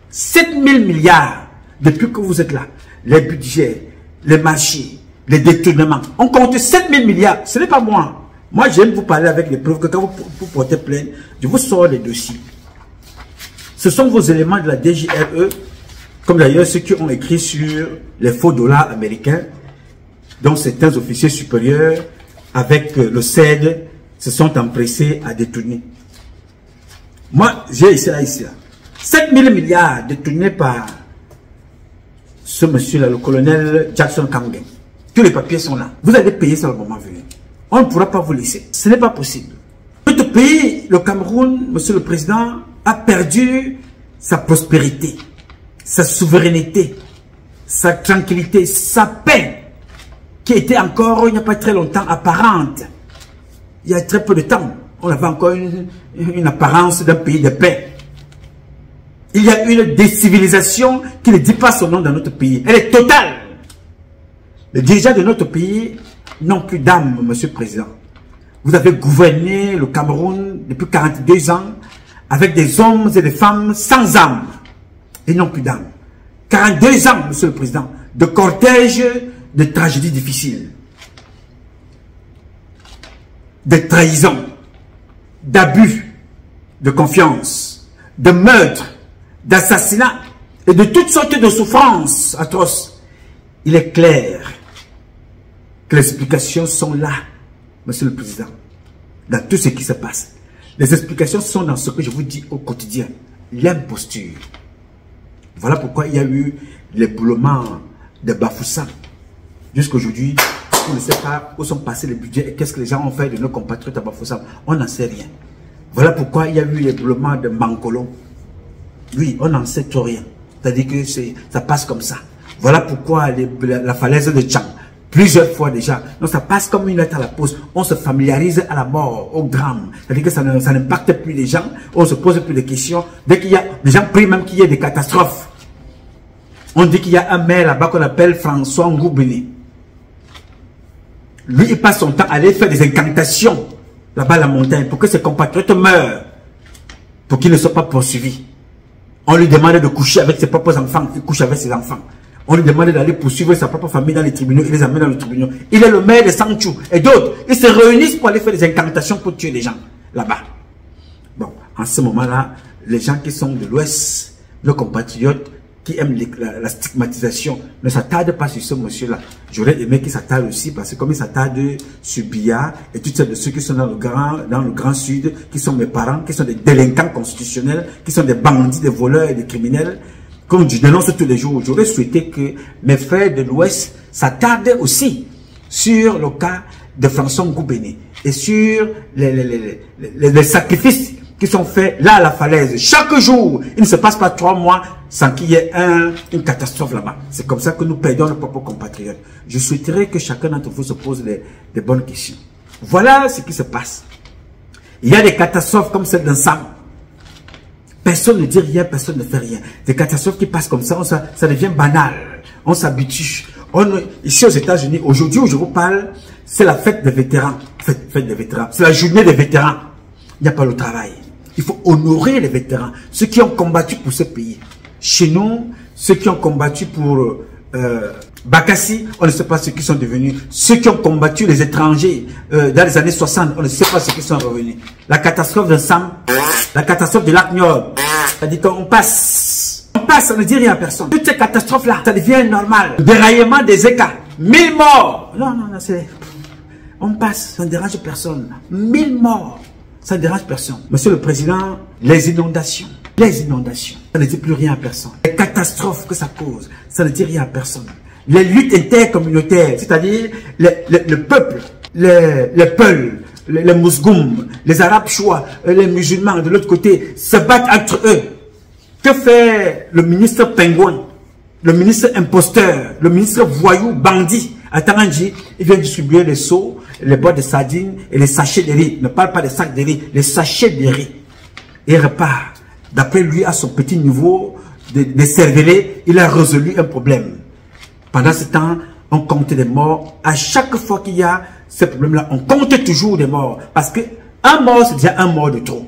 7 000 milliards depuis que vous êtes là. Les budgets, les marchés, les détournements. On compte 7 000 milliards. Ce n'est pas moi. Moi, j'aime vous parler avec des preuves que quand vous portez plainte, je vous sors les dossiers. Ce sont vos éléments de la DGRE, comme d'ailleurs ceux qui ont écrit sur les faux dollars américains, dont certains officiers supérieurs, avec le CED, se sont empressés à détourner. Moi, j'ai ici, là. 7 000 milliards détournés par ce monsieur-là, le colonel Jackson Kangen. Tous les papiers sont là. Vous allez payer ça le moment venu. On ne pourra pas vous laisser. Ce n'est pas possible. Notre pays, le Cameroun, monsieur le président, a perdu sa prospérité, sa souveraineté, sa tranquillité, sa paix, qui était encore, il n'y a pas très longtemps, apparente. Il y a très peu de temps, on avait encore une apparence d'un pays de paix. Il y a une décivilisation qui ne dit pas son nom dans notre pays. Elle est totale. Les dirigeants de notre pays n'ont plus d'âme, monsieur le président. Vous avez gouverné le Cameroun depuis 42 ans avec des hommes et des femmes sans âme. Ils n'ont plus d'âme. 42 ans, monsieur le président, de cortège de tragédies difficiles, de trahisons, d'abus de confiance, de meurtres, d'assassinats et de toutes sortes de souffrances atroces. Il est clair que les explications sont là, monsieur le président, dans tout ce qui se passe. Les explications sont dans ce que je vous dis au quotidien, l'imposture. Voilà pourquoi il y a eu l'éboulement de Bafoussam. Jusqu'aujourd'hui, on ne sait pas où sont passés les budgets et qu'est-ce que les gens ont fait de nos compatriotes à Bafoussam. On n'en sait rien. Voilà pourquoi il y a eu l'éboulement de Mankolo. Oui, on n'en sait trop rien. C'est-à-dire que ça passe comme ça. Voilà pourquoi la falaise de Tchang, plusieurs fois déjà, donc ça passe comme une lettre à la poste. On se familiarise à la mort, au drame. C'est-à-dire que ça n'impacte plus les gens, on ne se pose plus de questions. Dès qu'il y a, les gens prient même qu'il y ait des catastrophes. On dit qu'il y a un maire là-bas qu'on appelle François Ngoubeni. Lui, il passe son temps à aller faire des incantations là-bas à la montagne pour que ses compatriotes meurent, pour qu'ils ne soient pas poursuivis. On lui demande de coucher avec ses propres enfants, il couche avec ses enfants. On lui demande d'aller poursuivre sa propre famille dans les tribunaux, il les amène dans les tribunaux. Il est le maire de Sanchou et d'autres. Ils se réunissent pour aller faire des incantations pour tuer les gens là-bas. Bon, en ce moment-là, les gens qui sont de l'Ouest, nos compatriotes, qui aiment la stigmatisation, ne s'attardent pas sur ce monsieur-là. J'aurais aimé qu'il s'attarde aussi, parce que comme il s'attarde sur Biya et toutes celles de ceux qui sont dans le grand sud, qui sont mes parents, qui sont des délinquants constitutionnels, qui sont des bandits, des voleurs et des criminels, comme je dénonce tous les jours, j'aurais souhaité que mes frères de l'Ouest s'attardent aussi sur le cas de François Ngoubeni et sur les sacrifices qui sont faits là à la falaise. Chaque jour, il ne se passe pas 3 mois sans qu'il y ait une catastrophe là-bas. C'est comme ça que nous perdons nos propres compatriotes. Je souhaiterais que chacun d'entre vous se pose des bonnes questions. Voilà ce qui se passe. Il y a des catastrophes comme celle d'un Sam. Personne ne dit rien, personne ne fait rien. Des catastrophes qui passent comme ça, ça devient banal. On s'habitue. Ici aux États-Unis, aujourd'hui où je vous parle, c'est la fête des vétérans. Fête des vétérans. C'est la journée des vétérans. Il n'y a pas le travail. Il faut honorer les vétérans, ceux qui ont combattu pour ce pays. Chez nous, ceux qui ont combattu pour Bakassi, on ne sait pas ce qu'ils sont devenus. Ceux qui ont combattu les étrangers dans les années 60, on ne sait pas ce qu'ils sont revenus. La catastrophe de Sam, la catastrophe de Lac Niod, c'est-à-dire qu'on passe. On passe, on ne dit rien à personne. Toutes ces catastrophes-là, ça devient normal. Le déraillement des écarts, 1000 morts. Non, c'est... On passe, ça ne dérange personne. 1000 morts. Ça ne dérange personne. Monsieur le Président, les inondations, ça ne dit plus rien à personne. Les catastrophes que ça cause, ça ne dit rien à personne. Les luttes intercommunautaires, c'est-à-dire le peuple les Peuls, les Mousgoum, les Arabes choix, les musulmans de l'autre côté se battent entre eux. Que fait le ministre Pingouin, le ministre imposteur, le ministre voyou, bandit à Tarangi? Il vient distribuer les seaux, les boîtes de sardines et les sachets de riz. Ne parle pas des sacs de riz, les sachets de riz. Il repart. D'après lui, à son petit niveau de cervelet, il a résolu un problème. Pendant ce temps, on compte des morts. À chaque fois qu'il y a ce problème-là, on compte toujours des morts. Parce que un mort, c'est déjà un mort de trop.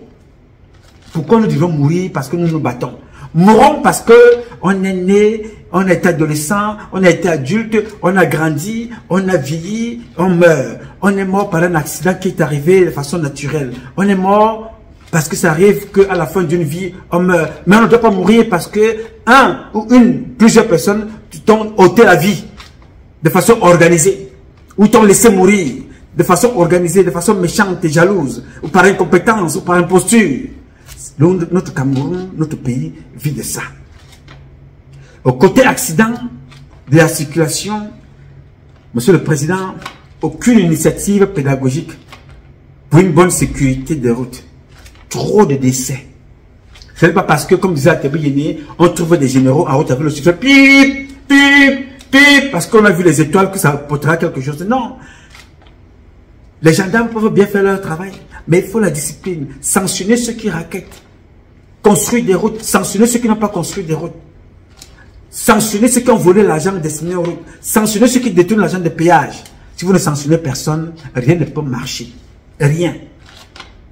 Pourquoi nous devons mourir? Parce que nous nous battons. Mourons parce que on est né, on est adolescent, on a été adulte, on a grandi, on a vieilli, on meurt. On est mort par un accident qui est arrivé de façon naturelle. On est mort parce que ça arrive qu'à la fin d'une vie, on meurt. Mais on ne doit pas mourir parce que plusieurs personnes t'ont ôté la vie de façon organisée. Ou t'ont laissé mourir de façon organisée, de façon méchante et jalouse, ou par incompétence, ou par imposture. Donc, notre Cameroun, notre pays vit de ça. Au côté accident de la circulation, Monsieur le Président, aucune initiative pédagogique pour une bonne sécurité des routes. Trop de décès. Ce n'est pas parce que, comme disait Atebe Yéné, on trouve des généraux en haute avec le sifflet, pip, pip, pip, parce qu'on a vu les étoiles que ça apportera quelque chose. Non. Les gendarmes peuvent bien faire leur travail, mais il faut la discipline. Sanctionner ceux qui raquettent. Construire des routes. Sanctionner ceux qui n'ont pas construit des routes. Sanctionner ceux qui ont volé l'argent destiné aux routes. Sanctionner ceux qui détournent l'argent de péage. Si vous ne sanctionnez personne, rien ne peut marcher. Rien.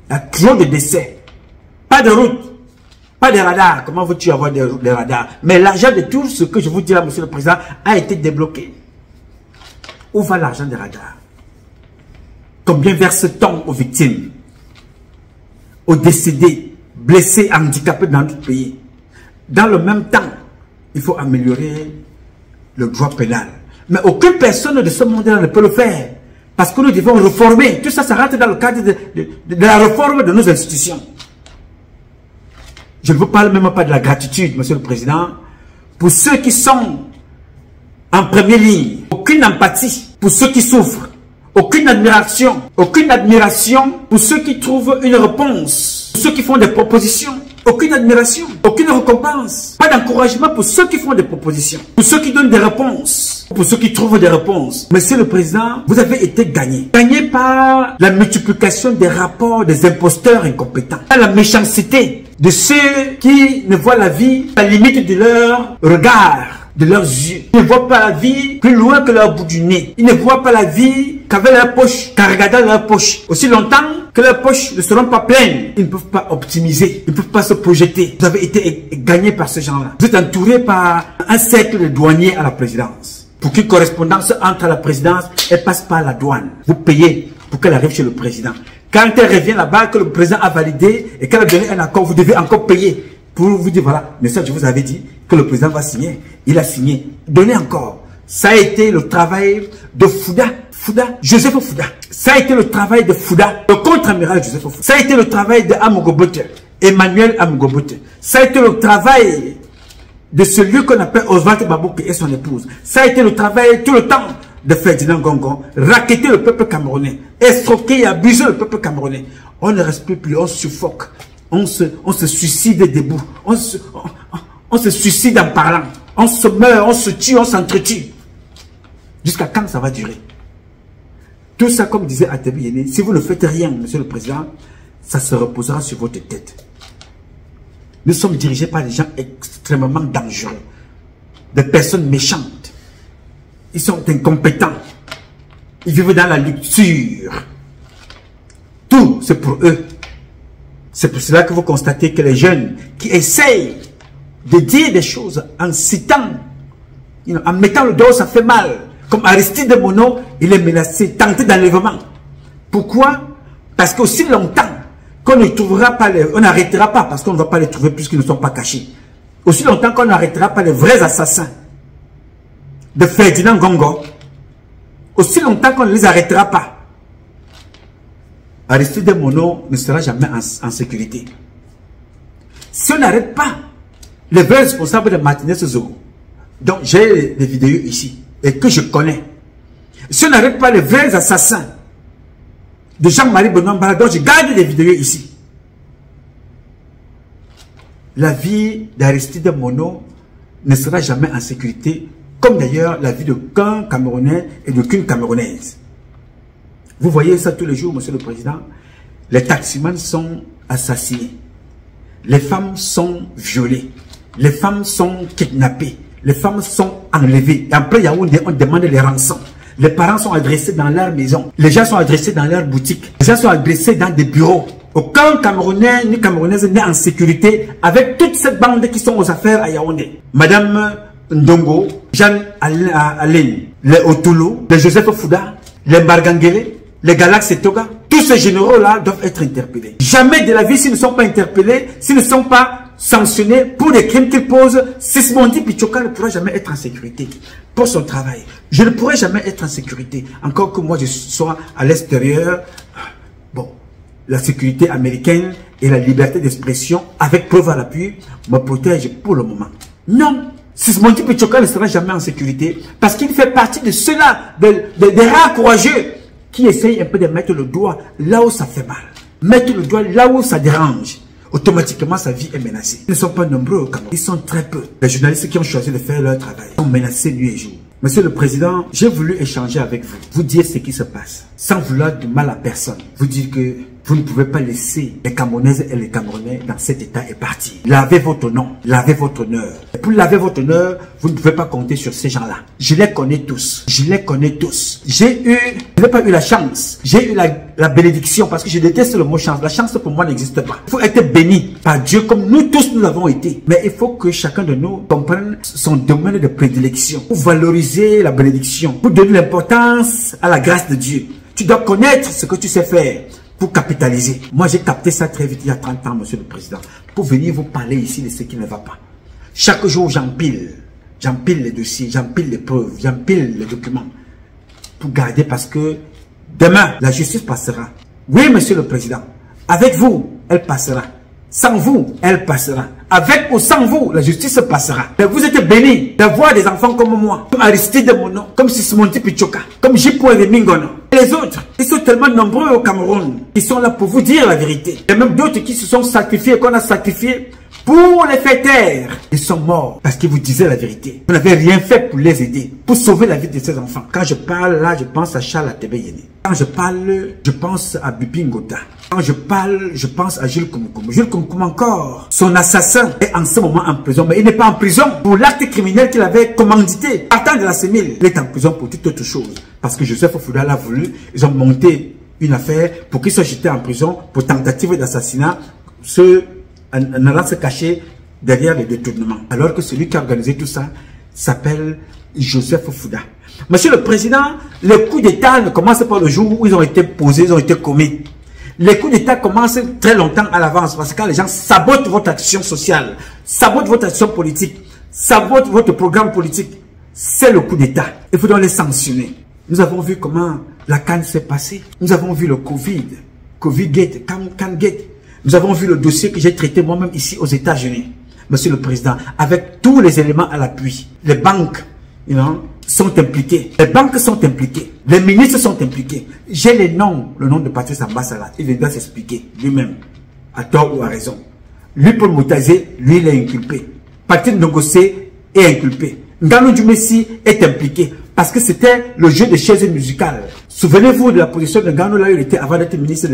Il y a trop de décès. Pas de route. Pas de radars. Comment veux-tu avoir des radars? Mais l'argent de tout ce que je vous dis là, Monsieur le Président, a été débloqué. Où va l'argent des radars? Combien verse-t-on aux victimes, aux décédés, blessés, handicapés dans notre pays? Dans le même temps, il faut améliorer le droit pénal. Mais aucune personne de ce monde-là ne peut le faire. Parce que nous devons réformer. Tout ça, ça rentre dans le cadre de la réforme de nos institutions. Je ne vous parle même pas de la gratitude, Monsieur le Président, pour ceux qui sont en première ligne. Aucune empathie pour ceux qui souffrent. Aucune admiration pour ceux qui trouvent une réponse, pour ceux qui font des propositions. Aucune admiration, aucune récompense. Pas d'encouragement pour ceux qui font des propositions, pour ceux qui donnent des réponses, pour ceux qui trouvent des réponses. Monsieur le Président, vous avez été gagné. Gagné par la multiplication des rapports des imposteurs incompétents, par la méchanceté de ceux qui ne voient la vie à la limite de leur regard, de leurs yeux. Ils ne voient pas la vie plus loin que leur bout du nez. Ils ne voient pas la vie qu'avec leur poche, qu'en regardant leur poche. Aussi longtemps que leurs poches ne seront pas pleines, ils ne peuvent pas optimiser, ils ne peuvent pas se projeter. Vous avez été gagné par ces gens-là. Vous êtes entouré par un cercle de douaniers à la présidence. Pour qu'une correspondance entre à la présidence, elle passe par la douane. Vous payez pour qu'elle arrive chez le président. Quand elle revient là-bas, que le président a validé et qu'elle a donné un accord, vous devez encore payer. Pour vous dire, voilà, mais ça, je vous avais dit que le président va signer. Il a signé. Donnez encore. Ça a été le travail de Joseph Fouda. Ça a été le travail de Fouda, le contre-amiral Joseph Fouda. Ça a été le travail de Amugobote, Emmanuel Amugobote. Ça a été le travail de celui qu'on appelle Oswald Babouke et son épouse. Ça a été le travail tout le temps de Ferdinand Gongon, raqueter le peuple camerounais, escroquer et abuser le peuple camerounais. On ne respire plus, on suffoque. On se suicide debout. On se suicide en parlant. On se meurt, on se tue, on s'entretue. Jusqu'à quand ça va durer? Tout ça, comme disait Atebe Yéné, si vous ne faites rien, Monsieur le Président, ça se reposera sur votre tête. Nous sommes dirigés par des gens extrêmement dangereux. Des personnes méchantes. Ils sont incompétents. Ils vivent dans la luxure. Tout, c'est pour eux. C'est pour cela que vous constatez que les jeunes qui essayent de dire des choses en citant, en mettant le dos, ça fait mal. Comme Aristide Mono, il est menacé, tenté d'enlèvement. Pourquoi? Parce qu'aussi longtemps qu'on ne trouvera pas, on n'arrêtera pas, parce qu'on ne va pas les trouver puisqu'ils ne sont pas cachés. Aussi longtemps qu'on n'arrêtera pas les vrais assassins de Ferdinand Gongo, aussi longtemps qu'on ne les arrêtera pas, Aristide Mono ne sera jamais en sécurité. Si on n'arrête pas les vrais responsables de Martinez Zogo, donc j'ai des vidéos ici, et que je connais, si on n'arrête pas les vrais assassins de Jean-Marie Benoît Mbala, dont je garde des vidéos ici. La vie d'Aristide Mono ne sera jamais en sécurité, comme d'ailleurs la vie de qu'un Camerounais et de qu'une Camerounaise. Vous voyez ça tous les jours, Monsieur le Président. Les taximans sont assassinés. Les femmes sont violées. Les femmes sont kidnappées. Les femmes sont enlevées. Et après Yaoundé, on demande les rançons. Les parents sont adressés dans leur maison. Les gens sont adressés dans leur boutique. Les gens sont adressés dans des bureaux. Aucun Camerounais ni Camerounaise n'est en sécurité avec toute cette bande qui sont aux affaires à Yaoundé. Madame Ndongo, Jeanne Alain, les Otolo, les Joseph Fouda, les Mbargangele, les Galax et Toga, tous ces généraux-là doivent être interpellés. Jamais de la vie, s'ils ne sont pas interpellés, s'ils ne sont pas sanctionnés pour les crimes qu'ils posent, Sismondi Pichoka ne pourra jamais être en sécurité pour son travail. Je ne pourrai jamais être en sécurité, encore que moi je sois à l'extérieur. Bon, la sécurité américaine et la liberté d'expression, avec preuve à l'appui, me protègent pour le moment. Non, Sismondi Pichoka ne sera jamais en sécurité parce qu'il fait partie de ceux-là, des rares courageux qui essayent un peu de mettre le doigt là où ça fait mal. Mettre le doigt là où ça dérange. Automatiquement, sa vie est menacée. Ils ne sont pas nombreux au Cameroun. Ils sont très peu. Les journalistes qui ont choisi de faire leur travail sont menacés nuit et jour. Monsieur le Président, j'ai voulu échanger avec vous. Vous dire ce qui se passe. Sans vouloir du mal à personne. Vous dire que vous ne pouvez pas laisser les Camerounaises et les Camerounais dans cet état et partir. Lavez votre nom. Lavez votre honneur. Et pour laver votre honneur, vous ne pouvez pas compter sur ces gens-là. Je les connais tous. Je les connais tous. Je n'ai pas eu la chance. J'ai eu la bénédiction parce que je déteste le mot chance. La chance pour moi n'existe pas. Il faut être béni par Dieu comme nous tous nous l'avons été. Mais il faut que chacun de nous comprenne son domaine de prédilection. Pour valoriser la bénédiction. Pour donner l'importance à la grâce de Dieu. Tu dois connaître ce que tu sais faire pour capitaliser. Moi, j'ai capté ça très vite il y a 30 ans, Monsieur le Président, pour venir vous parler ici de ce qui ne va pas. Chaque jour, j'empile les dossiers, j'empile les preuves, j'empile les documents pour garder parce que demain, la justice passera. Oui, Monsieur le Président, avec vous, elle passera. Sans vous, elle passera. Avec ou sans vous, la justice passera. Mais vous êtes bénis d'avoir des enfants comme moi, comme Aristide Mono, comme Sismondi Pichoka, comme Jipo et Mingono. Et les autres, ils sont tellement nombreux au Cameroun. Ils sont là pour vous dire la vérité. Il y a même d'autres qui se sont sacrifiés, qu'on a sacrifiés pour les faire taire. Ils sont morts parce qu'ils vous disaient la vérité. Vous n'avez rien fait pour les aider, pour sauver la vie de ces enfants. Quand je parle là, je pense à Charles Atebe Yene. Quand je parle, je pense à Bibi Ngota. Quand je parle, je pense à Jules Koumoukoum. Jules Koumoukoum encore. Son assassin est en ce moment en prison. Mais il n'est pas en prison pour l'acte criminel qu'il avait commandité. Partant de la Sémile, il est en prison pour toute autre chose. Parce que Joseph Fouda l'a voulu. Ils ont monté une affaire pour qu'il soit jeté en prison pour tentative d'assassinat. En allant se cacher derrière les détournements. Alors que celui qui a organisé tout ça s'appelle Joseph Fouda. Monsieur le Président, les coups d'État ne commencent pas le jour où ils ont été posés, ils ont été commis. Les coups d'État commencent très longtemps à l'avance parce que quand les gens sabotent votre action sociale, sabotent votre action politique, sabotent votre programme politique, c'est le coup d'État. Il faut donc les sanctionner. Nous avons vu comment la Cannes s'est passée. Nous avons vu le Covid-Gate, Cannes-Gate. Nous avons vu le dossier que j'ai traité moi-même ici aux États-Unis, Monsieur le Président, avec tous les éléments à l'appui. Les banques, sont impliquées. Les banques sont impliquées. Les ministres sont impliqués. J'ai le nom de Patrice Ambasala. Il viendra s'expliquer lui-même, à tort ou à raison. Lui, Paul Moutazé, lui, il est inculpé. Patrice Ndongosé est inculpé. Nganou Djoumessi est impliqué. Parce que c'était le jeu de chaises musicales. Souvenez-vous de la position de Nganou là où il était avant d'être ministre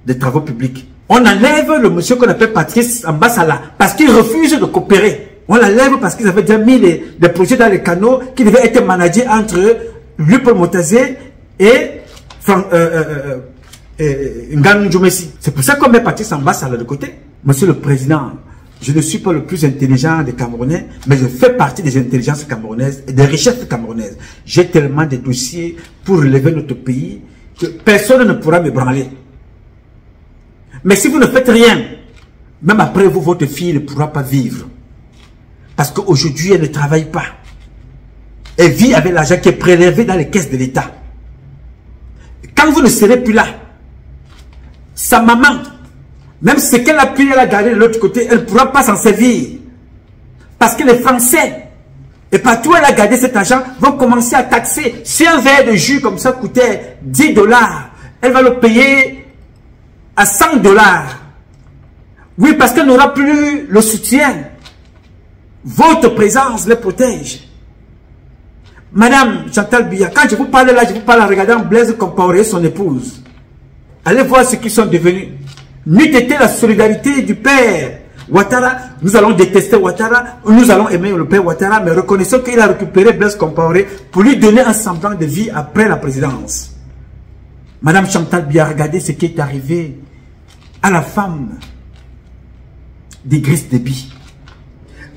des Travaux publics. On enlève le monsieur qu'on appelle Patrice Ambasala parce qu'il refuse de coopérer. On l'enlève parce qu'ils avaient déjà mis des projets dans les canaux qui devaient être managés entre lui, Paul Moutazé et Nganou Djoumessi. C'est pour ça qu'on met Patrice Ambasala de côté. Monsieur le Président, je ne suis pas le plus intelligent des Camerounais, mais je fais partie des intelligences camerounaises et des richesses camerounaises. J'ai tellement de dossiers pour relever notre pays que personne ne pourra me branler. Mais si vous ne faites rien, même après vous, votre fille ne pourra pas vivre. Parce qu'aujourd'hui, elle ne travaille pas. Elle vit avec l'argent qui est prélevé dans les caisses de l'État. Quand vous ne serez plus là, sa maman, même ce qu'elle a pu, elle a gardé de l'autre côté, elle ne pourra pas s'en servir. Parce que les Français, et partout où elle a gardé cet argent, vont commencer à taxer. Si un verre de jus comme ça coûtait $10, Elle va le payer à 100 $. Oui, parce qu'elle n'aura plus le soutien. Votre présence les protège. Madame Chantal Biya, quand je vous parle là, je vous parle en regardant Blaise Compaoré et son épouse. Allez voir ce qu'ils sont devenus. N'eût été la solidarité du père Ouattara, nous allons détester Ouattara, nous allons aimer le père Ouattara, mais reconnaissons qu'il a récupéré Blaise Compaoré pour lui donner un semblant de vie après la présidence. Madame Chantal Biya, regardez ce qui est arrivé à la femme d'Idriss Déby.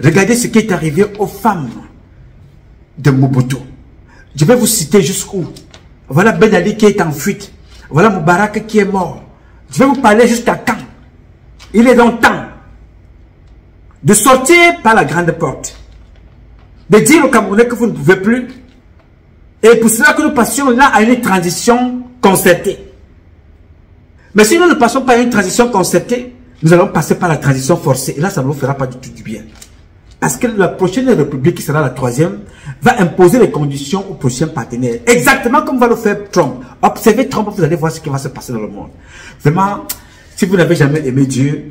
Regardez ce qui est arrivé aux femmes de Mobutu. Je vais vous citer jusqu'où. Voilà Ben Ali qui est en fuite. Voilà Moubarak qui est mort. Je vais vous parler jusqu'à quand. Il est donc temps de sortir par la grande porte. De dire aux Camerounais que vous ne pouvez plus. Et pour cela que nous passions là à une transition concertée. Mais si nous ne passons pas à une transition concertée, nous allons passer par la transition forcée. Et là, ça ne nous fera pas du tout du bien. Parce que la prochaine république, qui sera la 3e, va imposer les conditions aux prochains partenaires. Exactement comme va le faire Trump. Observez Trump, vous allez voir ce qui va se passer dans le monde. Vraiment, si vous n'avez jamais aimé Dieu,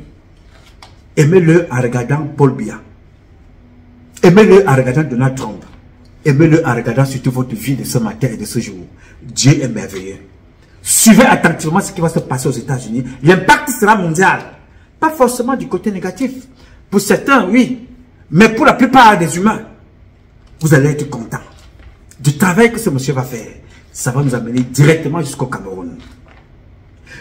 aimez-le en regardant Paul Biya. Aimez-le en regardant Donald Trump. Aimez-le en regardant surtout votre vie de ce matin et de ce jour. Dieu est merveilleux. Suivez attentivement ce qui va se passer aux États-Unis. L'impact sera mondial. Pas forcément du côté négatif. Pour certains, oui. Mais pour la plupart des humains, vous allez être content du travail que ce monsieur va faire. Ça va nous amener directement jusqu'au Cameroun.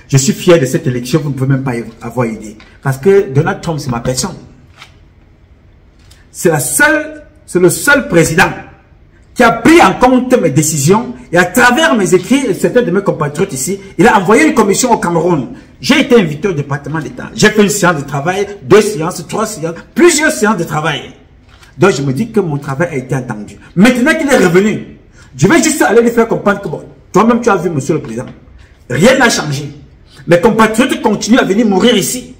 Je suis fier de cette élection, vous ne pouvez même pas avoir idée. Parce que Donald Trump, c'est ma personne. C'est le seul président qui a pris en compte mes décisions et à travers mes écrits et certains de mes compatriotes ici, il a envoyé une commission au Cameroun. J'ai été invité au département d'État. J'ai fait une séance de travail, 2 séances, 3 séances, plusieurs séances de travail. Donc je me dis que mon travail a été entendu. Maintenant qu'il est revenu, je vais juste aller lui faire comprendre que bon, toi-même tu as vu, monsieur le président, rien n'a changé. Mes compatriotes continuent à venir mourir ici,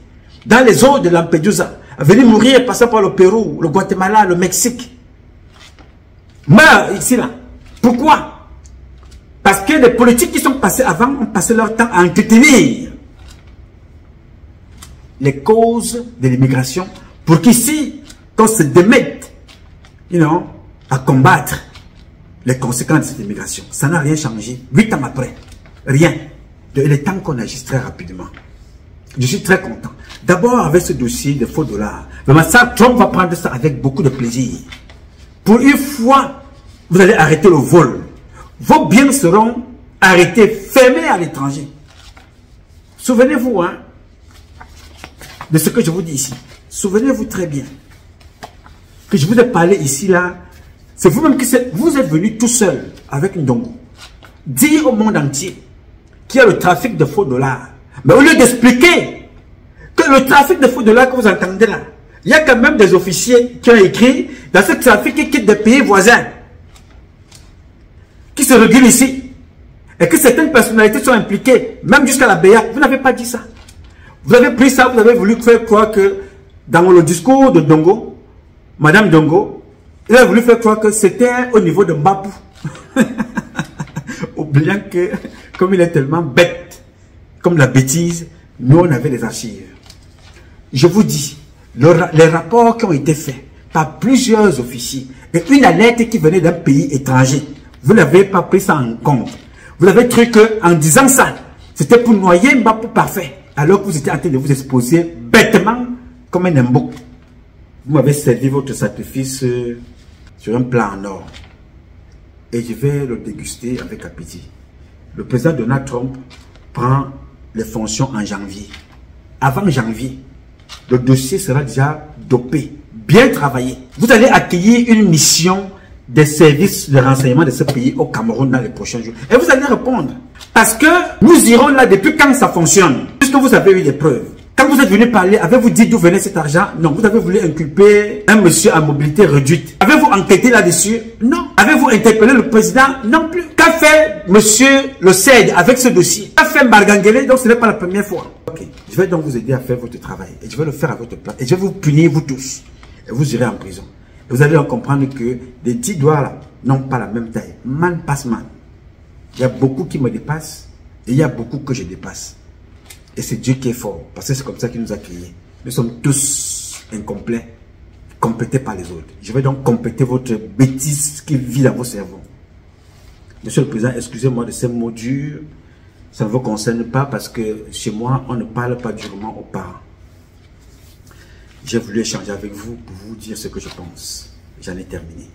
dans les eaux de Lampedusa, à venir mourir passant par le Pérou, le Guatemala, le Mexique. Meurent ici là. Pourquoi? Parce que les politiques qui sont passés avant ont passé leur temps à entretenir les causes de l'immigration pour qu'ici, qu'on se démette, à combattre les conséquences de cette immigration. Ça n'a rien changé. 8 ans après, rien. Il est temps qu'on agisse très rapidement. Je suis très content. D'abord avec ce dossier de faux dollars. Mais ça, Trump va prendre ça avec beaucoup de plaisir. Pour une fois, vous allez arrêter le vol. Vos biens seront arrêtés, fermés à l'étranger. Souvenez-vous, de ce que je vous dis ici. Souvenez-vous très bien que je vous ai parlé ici, là. C'est vous-même qui vous êtes venu tout seul avec Ndongo dire au monde entier qu'il y a le trafic de faux dollars. Mais au lieu d'expliquer que le trafic de faux dollars que vous entendez là, il y a quand même des officiers qui ont écrit dans ce trafic qui quitte des pays voisins, qui se régulent ici, et que certaines personnalités sont impliquées, même jusqu'à la BA. Vous n'avez pas dit ça. Vous avez pris ça, vous avez voulu faire croire que dans le discours de Dongo, Madame Dongo, il a voulu faire croire que c'était au niveau de Mbapou. Oubliant que, comme il est tellement bête, comme la bêtise, nous on avait les archives. Je vous dis, les rapports qui ont été faits par plusieurs officiers et une alerte qui venait d'un pays étranger, vous n'avez pas pris ça en compte. Vous avez cru qu'en disant ça, c'était pour noyer Mbapou parfait, alors que vous étiez en train de vous exposer bêtement comme un embo. Vous m'avez servi votre sacrifice sur un plat en or. Et je vais le déguster avec appétit. Le président Donald Trump prend les fonctions en janvier. Avant janvier, le dossier sera déjà dopé, bien travaillé. Vous allez accueillir une mission des services de renseignement de ce pays au Cameroun dans les prochains jours. Et vous allez répondre. Parce que nous irons là depuis quand ça fonctionne. Puisque vous avez eu des preuves. Quand vous êtes venu parler, avez-vous dit d'où venait cet argent? Non, vous avez voulu inculper un monsieur à mobilité réduite. Avez-vous enquêté là-dessus? Non. Avez-vous interpellé le président? Non plus. Qu'a fait monsieur le CED avec ce dossier? Qu'a fait Mbargangele? Donc ce n'est pas la première fois. Ok, je vais donc vous aider à faire votre travail. Et je vais le faire à votre place. Et je vais vous punir, vous tous. Et vous irez en prison. Et vous allez donc comprendre que les 10 doigts là n'ont pas la même taille. Man passe man. Il y a beaucoup qui me dépassent. Et il y a beaucoup que je dépasse. Et c'est Dieu qui est fort, parce que c'est comme ça qu'il nous a créés. Nous sommes tous incomplets, complétés par les autres. Je vais donc compléter votre bêtise qui vit dans vos cerveaux. Monsieur le Président, excusez-moi de ces mots durs. Ça ne vous concerne pas parce que chez moi, on ne parle pas durement aux parents. J'ai voulu échanger avec vous pour vous dire ce que je pense. J'en ai terminé.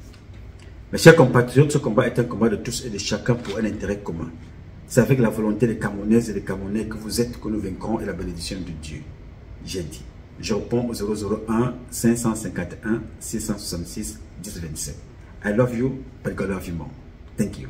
Mes chers compatriotes, ce combat est un combat de tous et de chacun pour un intérêt commun. C'est avec la volonté des Camerounaises et des Camerounais que vous êtes que nous vaincrons et la bénédiction de Dieu. J'ai dit. Je réponds au 001 551 666 1027. I love you, but God love you more. Thank you.